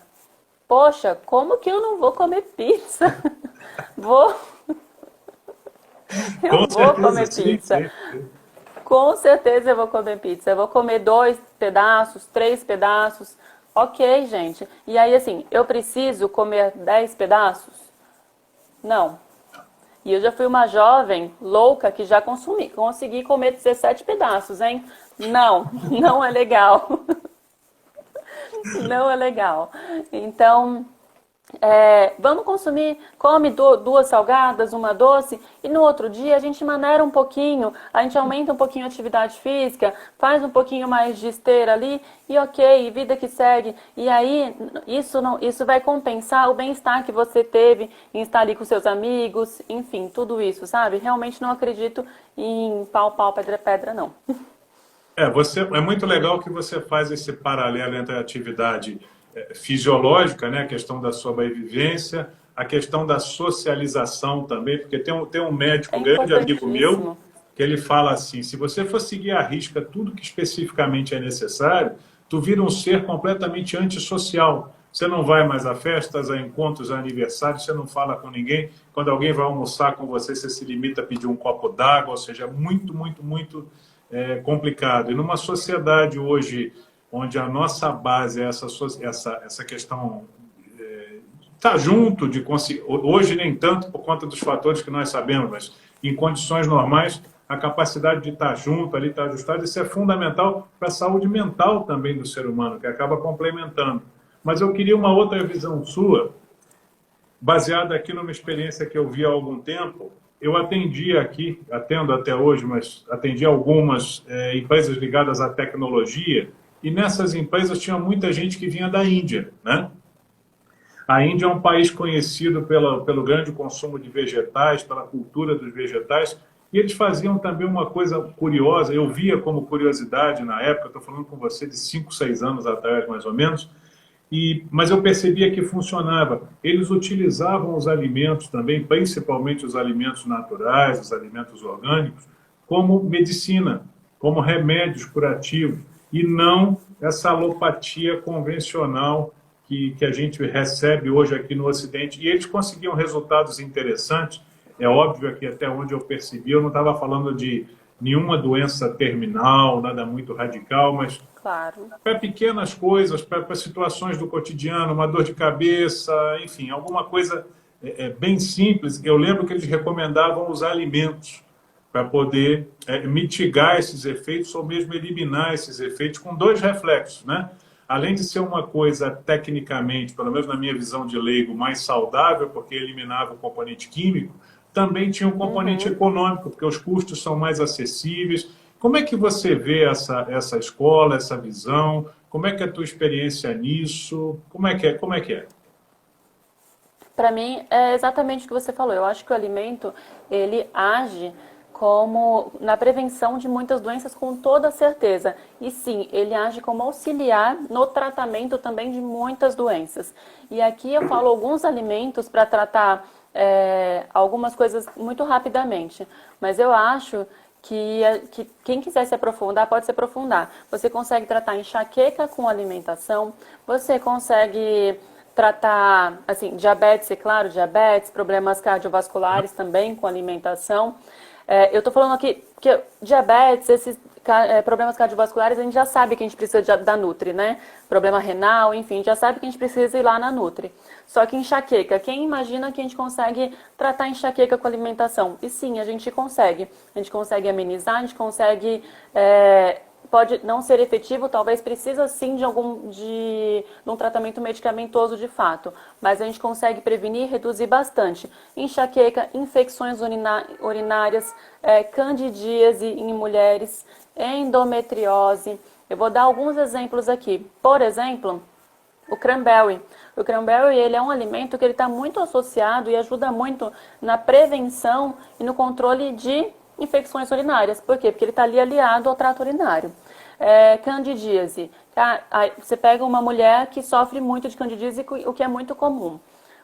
Poxa, como que eu não vou comer pizza? Vou... Eu vou comer pizza. Com certeza eu vou comer pizza. Eu vou comer 2 pedaços, 3 pedaços. Ok, gente. E aí, assim, eu preciso comer 10 pedaços? Não. E eu já fui uma jovem louca que já consegui comer 17 pedaços, hein? Não é legal. Não é legal. Então... vamos consumir, come 2 salgadas, uma doce, e no outro dia a gente maneira um pouquinho, a gente aumenta um pouquinho a atividade física, faz um pouquinho mais de esteira ali, e ok, vida que segue. E aí, isso vai compensar o bem-estar que você teve em estar ali com seus amigos, enfim, tudo isso, sabe? Realmente não acredito em pau, pedra, pedra, não.
É muito legal que você faz esse paralelo entre a atividade fisiológica, né, a questão da sobrevivência, a questão da socialização também, porque tem um médico, grande amigo meu, que ele fala assim, se você for seguir à risca tudo que especificamente é necessário, tu vira um ser completamente antissocial. Você não vai mais a festas, a encontros, a aniversários, você não fala com ninguém. Quando alguém vai almoçar com você, você se limita a pedir um copo d'água, ou seja, é muito, muito, muito complicado. E numa sociedade hoje onde a nossa base é essa questão tá junto de hoje nem tanto por conta dos fatores que nós sabemos, mas em condições normais a capacidade de estar junto ali, estar ajustado, isso é fundamental para a saúde mental também do ser humano, que acaba complementando. Mas eu queria uma outra visão sua, baseada aqui numa experiência que eu vi há algum tempo. Eu atendo até hoje, mas atendi algumas empresas ligadas à tecnologia. E nessas empresas tinha muita gente que vinha da Índia, né? A Índia é um país conhecido pelo grande consumo de vegetais, pela cultura dos vegetais, e eles faziam também uma coisa curiosa, eu via como curiosidade na época, estou falando com você de 5, 6 anos atrás, mais ou menos, Mas eu percebia que funcionava. Eles utilizavam os alimentos também, principalmente os alimentos naturais, os alimentos orgânicos, como medicina, como remédios curativos, e não essa alopatia convencional que a gente recebe hoje aqui no Ocidente. E eles conseguiam resultados interessantes. É óbvio que até onde eu percebi, eu não estava falando de nenhuma doença terminal, nada muito radical, mas
Claro.
para pequenas coisas, para situações do cotidiano, uma dor de cabeça, enfim, alguma coisa bem simples. Eu lembro que eles recomendavam os alimentos para poder mitigar esses efeitos ou mesmo eliminar esses efeitos com dois reflexos, né? Além de ser uma coisa tecnicamente, pelo menos na minha visão de leigo, mais saudável, porque eliminava o componente químico, também tinha um componente
Uhum.
econômico, porque os custos são mais acessíveis. Como é que você vê essa escola, essa visão? Como é que é a tua experiência nisso? Como é que é? Como é que é?
Para mim, é exatamente o que você falou. Eu acho que o alimento, ele age como na prevenção de muitas doenças com toda certeza. E sim, ele age como auxiliar no tratamento também de muitas doenças. E aqui eu falo alguns alimentos para tratar algumas coisas muito rapidamente. Mas eu acho que quem quiser se aprofundar pode se aprofundar. Você consegue tratar enxaqueca com alimentação, você consegue tratar, assim, diabetes, é claro, diabetes, problemas cardiovasculares também com alimentação. Eu estou falando aqui que diabetes, esses problemas cardiovasculares, a gente já sabe que a gente precisa da Nutri, né? Problema renal, enfim, a gente já sabe que a gente precisa ir lá na Nutri. Só que enxaqueca, quem imagina que a gente consegue tratar enxaqueca com alimentação? E sim, a gente consegue. A gente consegue amenizar, a gente consegue pode não ser efetivo, talvez precisa sim de um tratamento medicamentoso de fato, mas a gente consegue prevenir e reduzir bastante. Enxaqueca, infecções urinárias, candidíase em mulheres, endometriose. Eu vou dar alguns exemplos aqui. Por exemplo, o cranberry. O cranberry ele é um alimento que ele está muito associado e ajuda muito na prevenção e no controle de infecções urinárias. Por quê? Porque ele está ali aliado ao trato urinário. Candidíase. Você pega uma mulher que sofre muito de candidíase, o que é muito comum.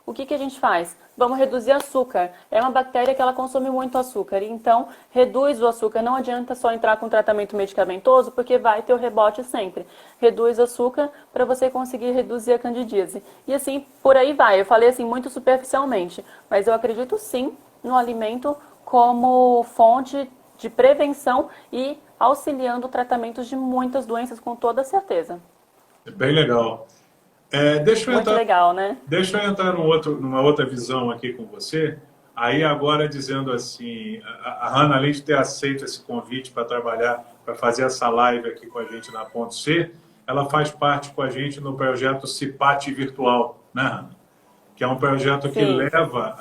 O que a gente faz? Vamos reduzir açúcar. É uma bactéria que ela consome muito açúcar. Então, reduz o açúcar. Não adianta só entrar com tratamento medicamentoso, porque vai ter o rebote sempre. Reduz o açúcar para você conseguir reduzir a candidíase. E assim, por aí vai. Eu falei assim muito superficialmente, mas eu acredito sim no alimento como fonte de prevenção e auxiliando tratamentos de muitas doenças com toda certeza.
É bem legal. Deixa eu
Muito
entrar,
legal, né?
deixa eu entrar numa outra visão aqui com você. Aí agora dizendo assim, a Hannah, além de ter aceito esse convite para trabalhar, para fazer essa live aqui com a gente na Ponto C, ela faz parte com a gente no projeto Cipate Virtual, né, Hannah? Que é um projeto que
Sim.
leva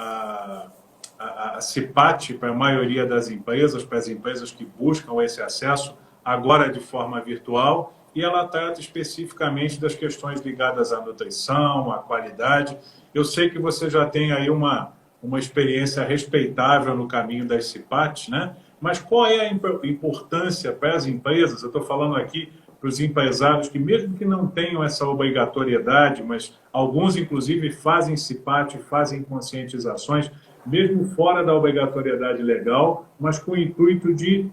a CIPAT para a maioria das empresas, para as empresas que buscam esse acesso, agora de forma virtual, e ela trata especificamente das questões ligadas à nutrição, à qualidade. Eu sei que você já tem aí uma experiência respeitável no caminho das CIPATs, né? Mas qual é a importância para as empresas? Eu estou falando aqui para os empresários que, mesmo que não tenham essa obrigatoriedade, mas alguns, inclusive, fazem CIPAT, fazem conscientizações, mesmo fora da obrigatoriedade legal, mas com o intuito de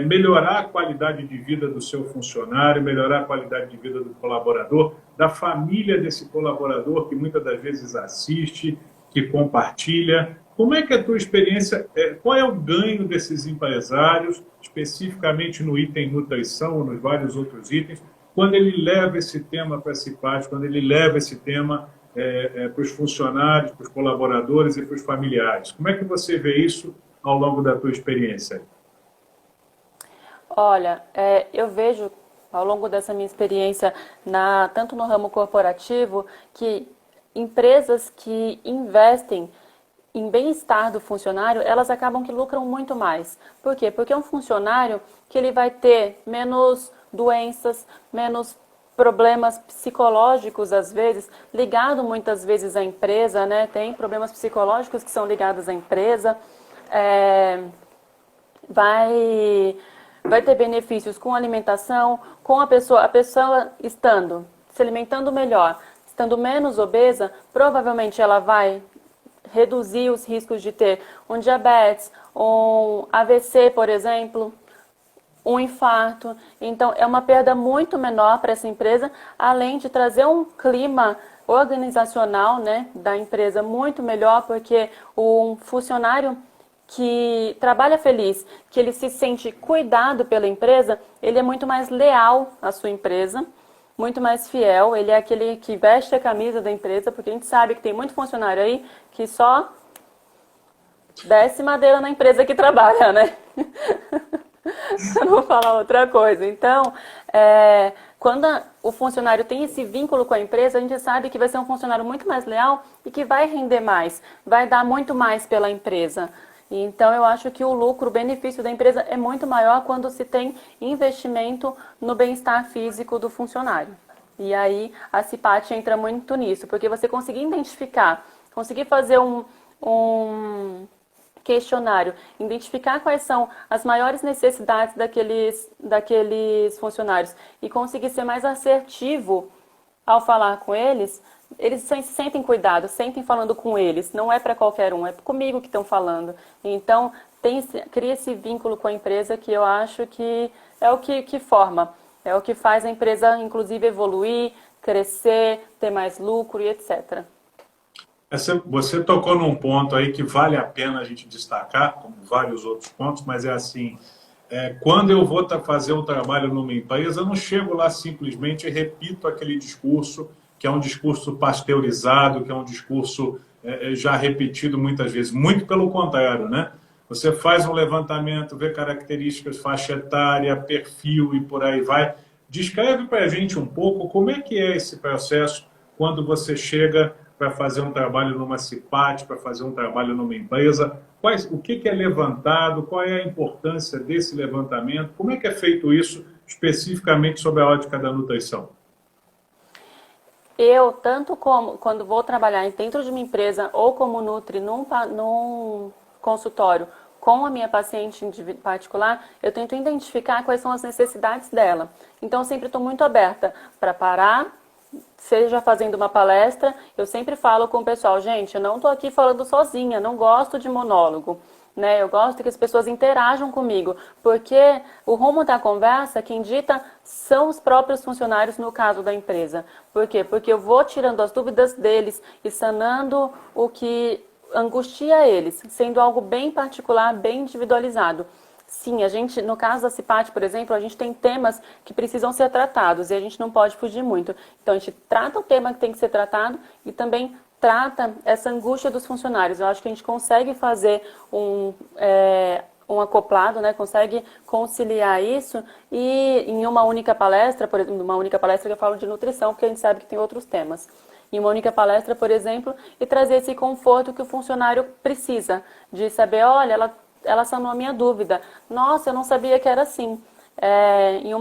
melhorar a qualidade de vida do seu funcionário, melhorar a qualidade de vida do colaborador, da família desse colaborador que muitas das vezes assiste, que compartilha. Como é que é a tua experiência? Qual é o ganho desses empresários, especificamente no item nutrição ou nos vários outros itens, quando ele leva esse tema para a CIPAT, quando ele leva esse tema para os funcionários, para os colaboradores e para os familiares? Como é que você vê isso ao longo da tua experiência?
Olha, eu vejo ao longo dessa minha experiência, tanto no ramo corporativo, que empresas que investem em bem-estar do funcionário, elas acabam que lucram muito mais. Por quê? Porque é um funcionário que ele vai ter menos doenças, menos problemas psicológicos, às vezes, ligado muitas vezes à empresa, né? Tem problemas psicológicos que são ligados à empresa. É, vai, vai ter benefícios com alimentação, com a pessoa estando se alimentando melhor, estando menos obesa, provavelmente ela vai reduzir os riscos de ter um diabetes, um AVC, por exemplo, um infarto. Então, é uma perda muito menor para essa empresa, além de trazer um clima organizacional, né, da empresa muito melhor, porque um funcionário que trabalha feliz, que ele se sente cuidado pela empresa, ele é muito mais leal à sua empresa, muito mais fiel, ele é aquele que veste a camisa da empresa, porque a gente sabe que tem muito funcionário aí que só desce madeira na empresa que trabalha, né? Eu não vou falar outra coisa. Então, quando o funcionário tem esse vínculo com a empresa, a gente sabe que vai ser um funcionário muito mais leal e que vai render mais, vai dar muito mais pela empresa. Então, eu acho que o lucro, o benefício da empresa é muito maior quando se tem investimento no bem-estar físico do funcionário. E aí, a CIPAT entra muito nisso, porque você conseguir identificar, conseguir fazer um questionário, identificar quais são as maiores necessidades daqueles funcionários e conseguir ser mais assertivo ao falar com eles, eles se sentem cuidados, sentem falando com eles, não é para qualquer um, é comigo que estão falando. Então, cria esse vínculo com a empresa que eu acho que é o que forma, é o que faz a empresa, inclusive, evoluir, crescer, ter mais lucro e etc.
Você tocou num ponto aí que vale a pena a gente destacar, como vários outros pontos, mas é assim, quando eu vou fazer um trabalho numa empresa, eu não chego lá simplesmente e repito aquele discurso, que é um discurso pasteurizado, que é um discurso já repetido muitas vezes. Muito pelo contrário, né? Você faz um levantamento, vê características, faixa etária, perfil e por aí vai. Descreve para a gente um pouco como é que é esse processo quando você chega para fazer um trabalho numa CIPAT, para fazer um trabalho numa empresa. O que é levantado, qual é a importância desse levantamento, como é que é feito isso especificamente sobre a ótica da nutrição?
Eu, tanto como quando vou trabalhar dentro de uma empresa ou como nutri num consultório com a minha paciente em particular, eu tento identificar quais são as necessidades dela. Então, eu sempre estou muito aberta para parar, seja fazendo uma palestra, eu sempre falo com o pessoal, gente, eu não estou aqui falando sozinha, não gosto de monólogo. Né? Eu gosto que as pessoas interajam comigo, porque o rumo da conversa, quem dita são os próprios funcionários no caso da empresa. Por quê? Porque eu vou tirando as dúvidas deles e sanando o que angustia eles, sendo algo bem particular, bem individualizado. Sim, a gente, no caso da CIPAT, por exemplo, a gente tem temas que precisam ser tratados e a gente não pode fugir muito. Então, a gente trata o tema que tem que ser tratado e também trata essa angústia dos funcionários. Eu acho que a gente consegue fazer um acoplado, né? Consegue conciliar isso e em uma única palestra, por exemplo, uma única palestra que eu falo de nutrição, porque a gente sabe que tem outros temas. Em uma única palestra, por exemplo, e trazer esse conforto que o funcionário precisa, de saber, olha, ela sanou a minha dúvida. Nossa, eu não sabia que era assim. Em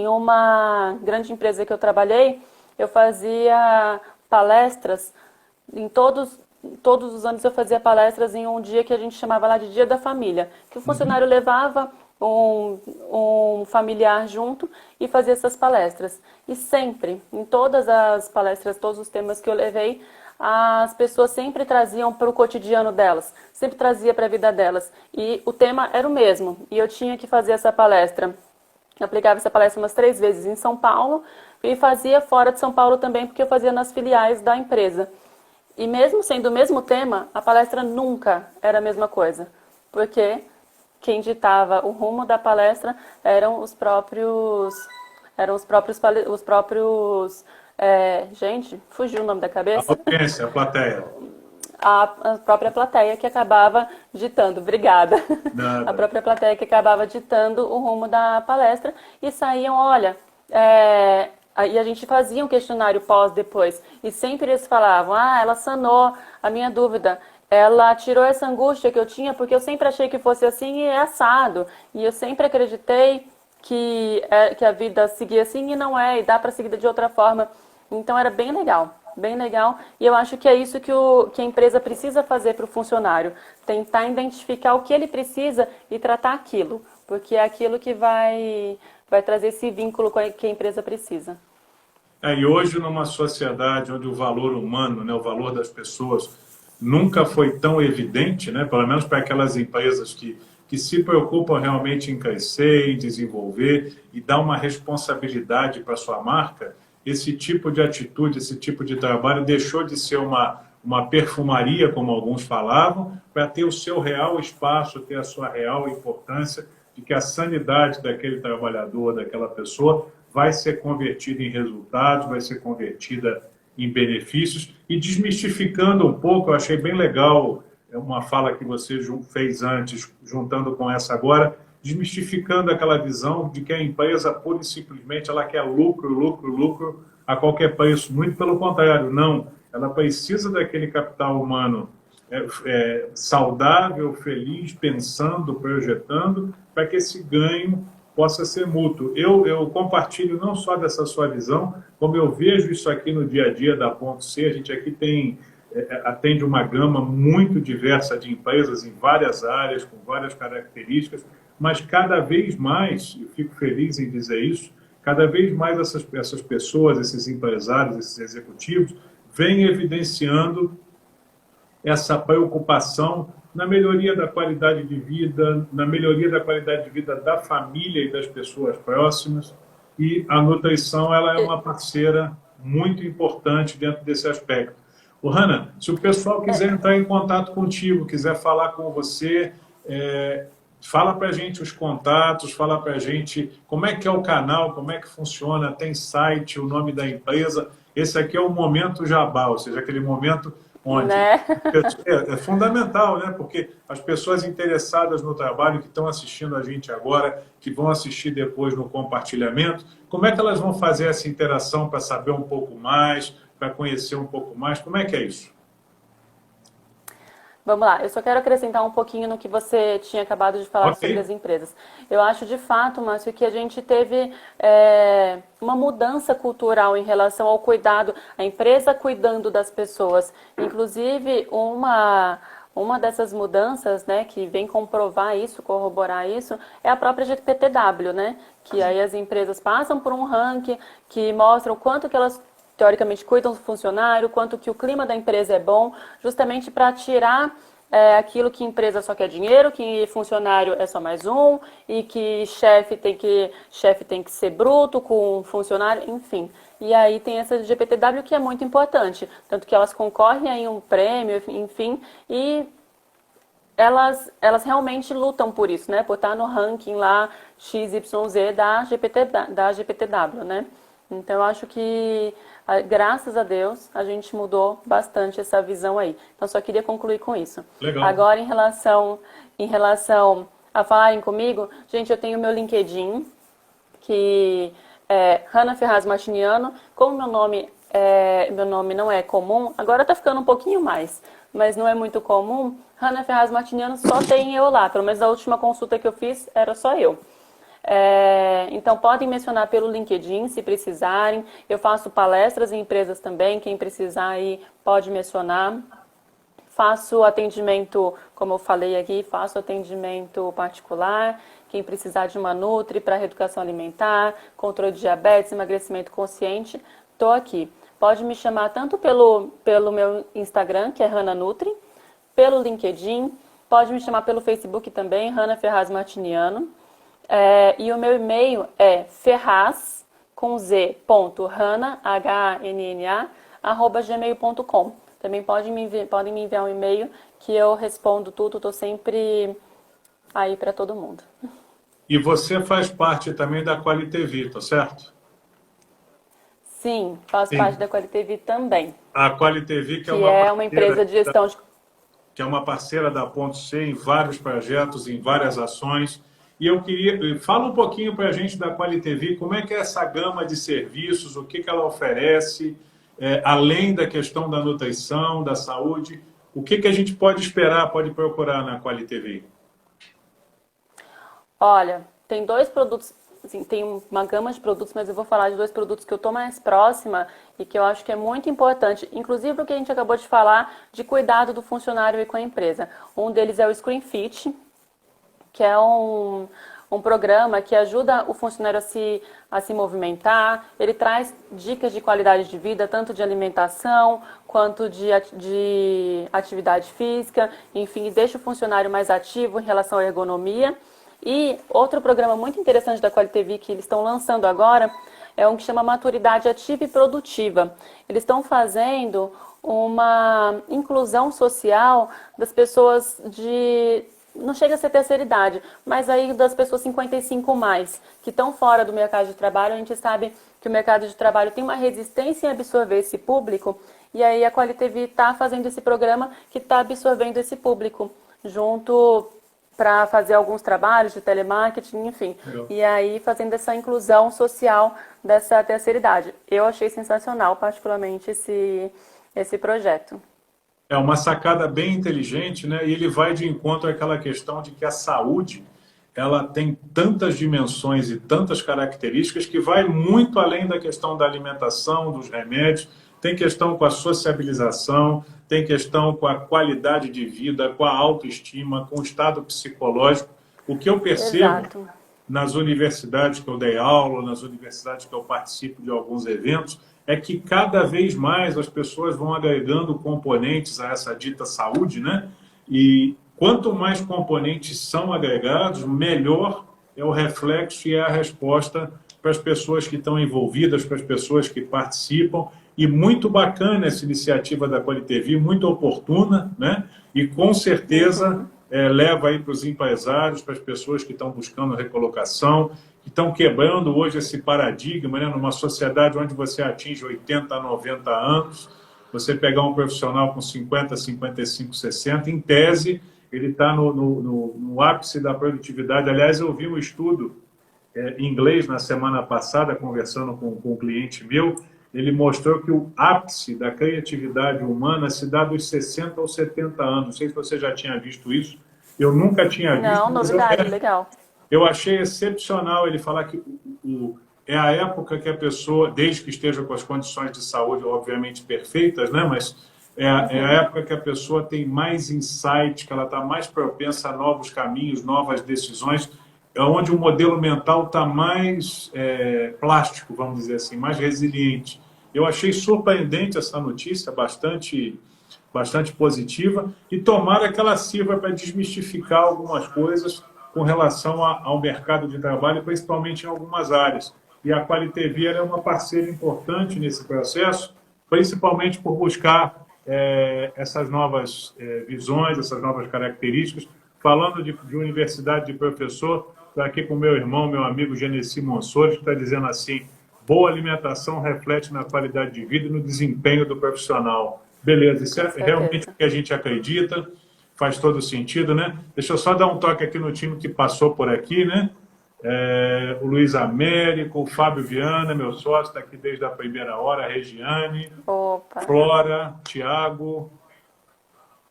uma grande empresa que eu trabalhei, eu fazia palestras, todos os anos eu fazia palestras em um dia que a gente chamava lá de Dia da Família, que o funcionário levava um familiar junto e fazia essas palestras. E sempre, em todas as palestras, todos os temas que eu levei, as pessoas sempre traziam para o cotidiano delas, sempre trazia para a vida delas. E o tema era o mesmo, e eu tinha que fazer essa palestra. Eu aplicava essa palestra umas 3 vezes em São Paulo e fazia fora de São Paulo também, porque eu fazia nas filiais da empresa. E mesmo sendo o mesmo tema, a palestra nunca era a mesma coisa, porque quem ditava o rumo da palestra eram os próprios gente, fugiu o nome da cabeça.
A audiência, a plateia.
A própria plateia que acabava ditando, obrigada.
Nada.
A própria plateia que acabava ditando o rumo da palestra e saíam, olha, e a gente fazia um questionário pós depois e sempre eles falavam, ela sanou a minha dúvida, ela tirou essa angústia que eu tinha porque eu sempre achei que fosse assim e é assado, e eu sempre acreditei que a vida seguia assim e não é, e dá para seguir de outra forma. Então era bem legal, e eu acho que é isso que a empresa precisa fazer para o funcionário, tentar identificar o que ele precisa e tratar aquilo, porque é aquilo que vai trazer esse vínculo que a empresa precisa.
E hoje, numa sociedade onde o valor humano, né, o valor das pessoas, nunca foi tão evidente, né, pelo menos para aquelas empresas que se preocupam realmente em crescer, em desenvolver e dar uma responsabilidade para a sua marca, esse tipo de atitude, esse tipo de trabalho deixou de ser uma perfumaria, como alguns falavam, para ter o seu real espaço, ter a sua real importância, de que a sanidade daquele trabalhador, daquela pessoa, vai ser convertida em resultados, vai ser convertida em benefícios. E desmistificando um pouco, eu achei bem legal uma fala que você fez antes, juntando com essa agora, desmistificando aquela visão de que a empresa, pura e simplesmente, ela quer lucro, lucro, lucro a qualquer preço. Muito pelo contrário, não. Ela precisa daquele capital humano saudável, feliz, pensando, projetando, para que esse ganho possa ser mútuo. Eu compartilho não só dessa sua visão, como eu vejo isso aqui no dia a dia da Ponto C. A gente aqui atende uma gama muito diversa de empresas em várias áreas, com várias características, mas cada vez mais, eu fico feliz em dizer isso, cada vez mais essas pessoas, esses empresários, esses executivos, vêm evidenciando essa preocupação na melhoria da qualidade de vida, na melhoria da qualidade de vida da família e das pessoas próximas. E a nutrição, ela é uma parceira muito importante dentro desse aspecto. O Hannah, se o pessoal quiser entrar em contato contigo, quiser falar com você, fala para a gente os contatos, fala para a gente como é que é o canal, como é que funciona, tem site, o nome da empresa. Esse aqui é o momento jabá, ou seja, aquele momento onde
Né?
é fundamental, né? Porque as pessoas interessadas no trabalho que estão assistindo a gente agora, que vão assistir depois no compartilhamento, como é que elas vão fazer essa interação para saber um pouco mais, para conhecer um pouco mais? Como é que é isso?
Vamos lá, eu só quero acrescentar um pouquinho no que você tinha acabado de falar
Ok,
sobre as empresas. Eu acho de fato, Márcio, que a gente teve uma mudança cultural em relação ao cuidado, a empresa cuidando das pessoas. Inclusive, uma dessas mudanças, né, que vem comprovar isso, corroborar isso, é a própria GPTW, né? Que aí as empresas passam por um ranking que mostra o quanto que elas teoricamente cuidam do funcionário, quanto que o clima da empresa é bom, justamente para tirar aquilo que empresa só quer dinheiro, que funcionário é só mais um, e que chefe tem que ser bruto com funcionário, enfim. E aí tem essa GPTW que é muito importante, tanto que elas concorrem aí um prêmio, enfim, e elas realmente lutam por isso, né? Por estar no ranking lá XYZ da GPTW, né? Então eu acho que, graças a Deus, a gente mudou bastante essa visão aí. Então só queria concluir com isso.
legal.
Agora, em relação a falarem comigo, gente, eu tenho meu LinkedIn, que é Hannah Ferraz Martiniano. Como meu nome não é comum, agora tá ficando um pouquinho mais, mas não é muito comum. Hannah Ferraz Martiniano só tem eu lá, pelo menos a última consulta que eu fiz era só eu. Então podem mencionar pelo LinkedIn se precisarem. Eu faço palestras em empresas também, quem precisar aí pode mencionar. Faço atendimento, como eu falei aqui, faço atendimento particular. Quem precisar de uma Nutri para reeducação alimentar, controle de diabetes, emagrecimento consciente, estou aqui. Pode me chamar tanto pelo meu Instagram, que é Hannah Nutri, pelo LinkedIn, pode me chamar pelo Facebook também, Hannah Ferraz Martiniano. E o meu e-mail é ferraz, com z, ponto, Hannah, H-A-N-N-A, @gmail.com. Também podem me enviar um e-mail que eu respondo tudo, estou sempre aí para todo mundo.
E você faz parte também da QualiTV, tá certo?
Sim, faço parte
Sim.
da QualiTV também,
A QualiTV,
que é uma empresa de gestão de...
que é uma parceira da Ponto C em vários projetos, em várias ações. E eu queria, fala um pouquinho para a gente da QualiTV, como é que é essa gama de serviços, o que ela oferece, além da questão da nutrição, da saúde, o que a gente pode esperar, pode procurar na QualiTV?
Olha, tem dois produtos, assim, tem uma gama de produtos, mas eu vou falar de dois produtos que eu estou mais próxima e que eu acho que é muito importante, inclusive porque a gente acabou de falar de cuidado do funcionário e com a empresa. Um deles é o Screen Fit, que é um programa que ajuda o funcionário a se movimentar. Ele traz dicas de qualidade de vida, tanto de alimentação quanto de atividade física, enfim, deixa o funcionário mais ativo em relação à ergonomia. E outro programa muito interessante da Quali TV que eles estão lançando agora é um que chama Maturidade Ativa e Produtiva. Eles estão fazendo uma inclusão social das pessoas não chega a ser terceira idade, mas aí das pessoas 55 mais, que estão fora do mercado de trabalho. A gente sabe que o mercado de trabalho tem uma resistência em absorver esse público, e aí a Quali TV está fazendo esse programa que está absorvendo esse público, junto para fazer alguns trabalhos de telemarketing, enfim.
Legal.
E aí fazendo essa inclusão social dessa terceira idade. Eu achei sensacional, particularmente, esse projeto.
É uma sacada bem inteligente, né? E ele vai de encontro àquela questão de que a saúde ela tem tantas dimensões e tantas características que vai muito além da questão da alimentação, dos remédios. Tem questão com a sociabilização, tem questão com a qualidade de vida, com a autoestima, com o estado psicológico. O que eu percebo
Exato.
nas universidades que eu dei aula, nas universidades que eu participo de alguns eventos, é que cada vez mais as pessoas vão agregando componentes a essa dita saúde, né? E quanto mais componentes são agregados, melhor é o reflexo e é a resposta para as pessoas que estão envolvidas, para as pessoas que participam. E muito bacana essa iniciativa da Quali TV, muito oportuna, né? E com certeza leva aí para os empresários, para as pessoas que estão buscando recolocação, que estão quebrando hoje esse paradigma, né? Numa sociedade onde você atinge 80, 90 anos, você pegar um profissional com 50, 55, 60, em tese, ele está no ápice da produtividade. Aliás, eu vi um estudo em inglês na semana passada, conversando com um cliente meu. Ele mostrou que o ápice da criatividade humana se dá dos 60 aos 70 anos. Não sei se você já tinha visto isso. Eu nunca tinha visto.
Não, novidade, legal.
Eu achei excepcional ele falar que é a época que a pessoa, desde que esteja com as condições de saúde, obviamente, perfeitas, né? Mas é a época que a pessoa tem mais insight, que ela está mais propensa a novos caminhos, novas decisões, é onde o modelo mental está mais plástico, vamos dizer assim, mais resiliente. Eu achei surpreendente essa notícia, bastante positiva, e tomara que ela sirva para desmistificar algumas coisas com relação ao mercado de trabalho, principalmente em algumas áreas. E a Quali TV é uma parceira importante nesse processo, principalmente por buscar essas novas visões, essas novas características. Falando de universidade de professor, estou aqui com meu irmão, meu amigo Genesi Monsores, que está dizendo assim: boa alimentação reflete na qualidade de vida e no desempenho do profissional. Beleza, isso é realmente o que a gente acredita, faz todo sentido, né? Deixa eu só dar um toque aqui no time que passou por aqui, né? O Luiz Américo, o Fábio Viana, meu sócio, está aqui desde a primeira hora, a Regiane,
Opa.
Flora, Tiago,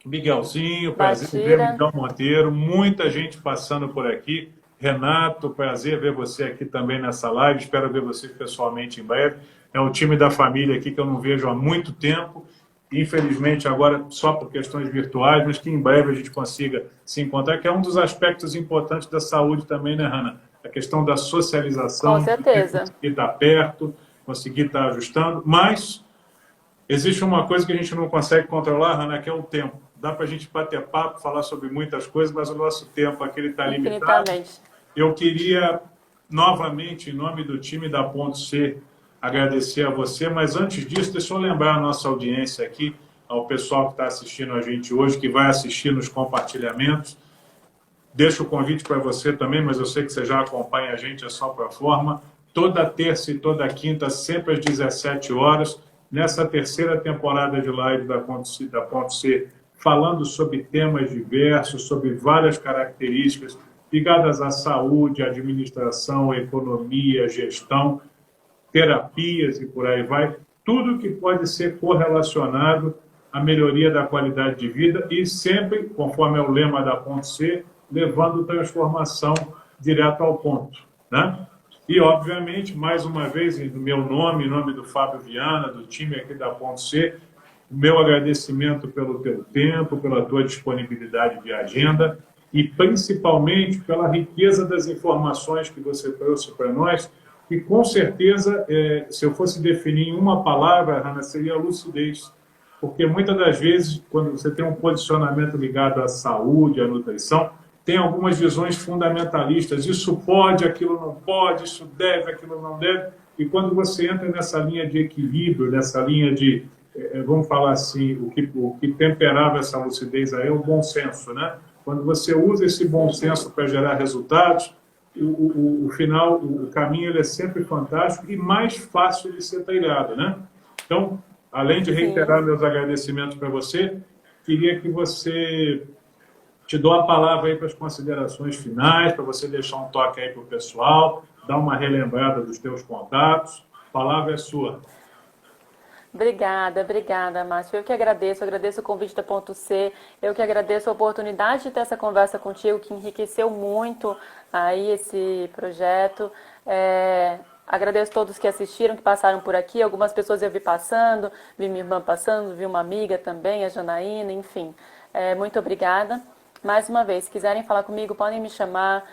Miguelzinho, prazer ver, Miguel Monteiro, muita gente passando por aqui. Renato, prazer ver você aqui também nessa live, espero ver vocês pessoalmente em breve. É um time da família aqui que eu não vejo há muito tempo, infelizmente agora só por questões virtuais, mas que em breve a gente consiga se encontrar, que é um dos aspectos importantes da saúde também, né, Hanna? A questão da socialização,
com certeza,
conseguir estar perto, conseguir estar ajustando, mas existe uma coisa que a gente não consegue controlar, Hanna, que é o tempo. Dá para a gente bater papo, falar sobre muitas coisas, mas o nosso tempo aqui está limitado. Eu queria, novamente, em nome do time da Ponto C, agradecer a você, mas antes disso, deixa eu lembrar a nossa audiência aqui, ao pessoal que está assistindo a gente hoje, que vai assistir nos compartilhamentos. Deixo o convite para você também, mas eu sei que você já acompanha a gente, é só para a forma. Toda terça e toda quinta, sempre às 17 horas, nessa terceira temporada de live da Ponto C, falando sobre temas diversos, sobre várias características ligadas à saúde, administração, economia, gestão, terapias e por aí vai. Tudo que pode ser correlacionado à melhoria da qualidade de vida e sempre, conforme é o lema da Ponto C, levando transformação direto ao ponto, né? E, obviamente, mais uma vez, no meu nome, em nome do Fábio Viana, do time aqui da Ponto C, o meu agradecimento pelo teu tempo, pela tua disponibilidade de agenda e principalmente pela riqueza das informações que você trouxe para nós, e com certeza, se eu fosse definir em uma palavra, Hannah, seria lucidez. Porque muitas das vezes, quando você tem um posicionamento ligado à saúde, à nutrição, tem algumas visões fundamentalistas. Isso pode, aquilo não pode, isso deve, aquilo não deve. E quando você entra nessa linha de equilíbrio, nessa linha de, vamos falar assim, o que temperava essa lucidez aí é o bom senso, né? Quando você usa esse bom senso para gerar resultados, o final, o caminho ele é sempre fantástico e mais fácil de ser trilhado, né? Então, além de reiterar meus agradecimentos para você, queria que você te dou a palavra aí para as considerações finais, para você deixar um toque aí para o pessoal, dar uma relembrada dos teus contatos. A palavra é sua.
Obrigada, Márcio. Eu que agradeço o convite da Ponto C, eu que agradeço a oportunidade de ter essa conversa contigo, que enriqueceu muito aí esse projeto. Agradeço a todos que assistiram, que passaram por aqui. Algumas pessoas eu vi passando, vi minha irmã passando, vi uma amiga também, a Janaína, enfim. Muito obrigada. Mais uma vez, se quiserem falar comigo, podem me chamar,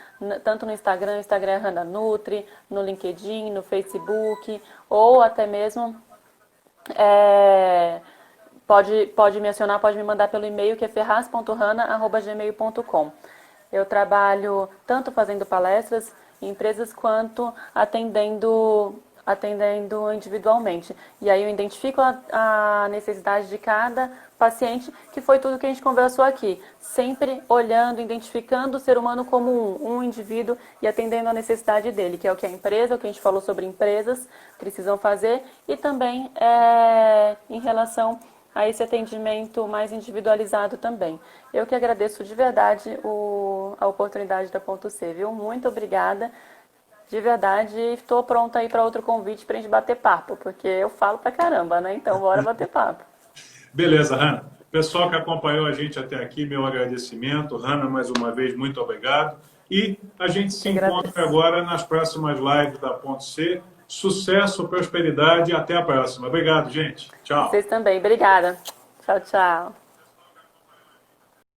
tanto no Instagram, é Hannah Nutri, no LinkedIn, no Facebook, ou até mesmo pode me acionar, pode me mandar pelo e-mail, que é ferraz.hannah@gmail.com. Eu trabalho tanto fazendo palestras em empresas quanto atendendo individualmente. E aí eu identifico a necessidade de cada paciente, que foi tudo que a gente conversou aqui. Sempre olhando, identificando o ser humano como um indivíduo e atendendo a necessidade dele, que é o que a empresa, o que a gente falou sobre empresas precisam fazer, e também em relação a esse atendimento mais individualizado também. Eu que agradeço de verdade a oportunidade da Ponto C, viu? Muito obrigada. De verdade, estou pronta aí para outro convite para a gente bater papo, porque eu falo pra caramba, né? Então, bora bater papo.
Beleza, Hannah. Pessoal que acompanhou a gente até aqui, meu agradecimento. Hannah, mais uma vez, muito obrigado. E a gente se encontra agora nas próximas lives da Ponto C. Sucesso, prosperidade e até a próxima. Obrigado, gente. Tchau.
Vocês também. Obrigada. Tchau, tchau.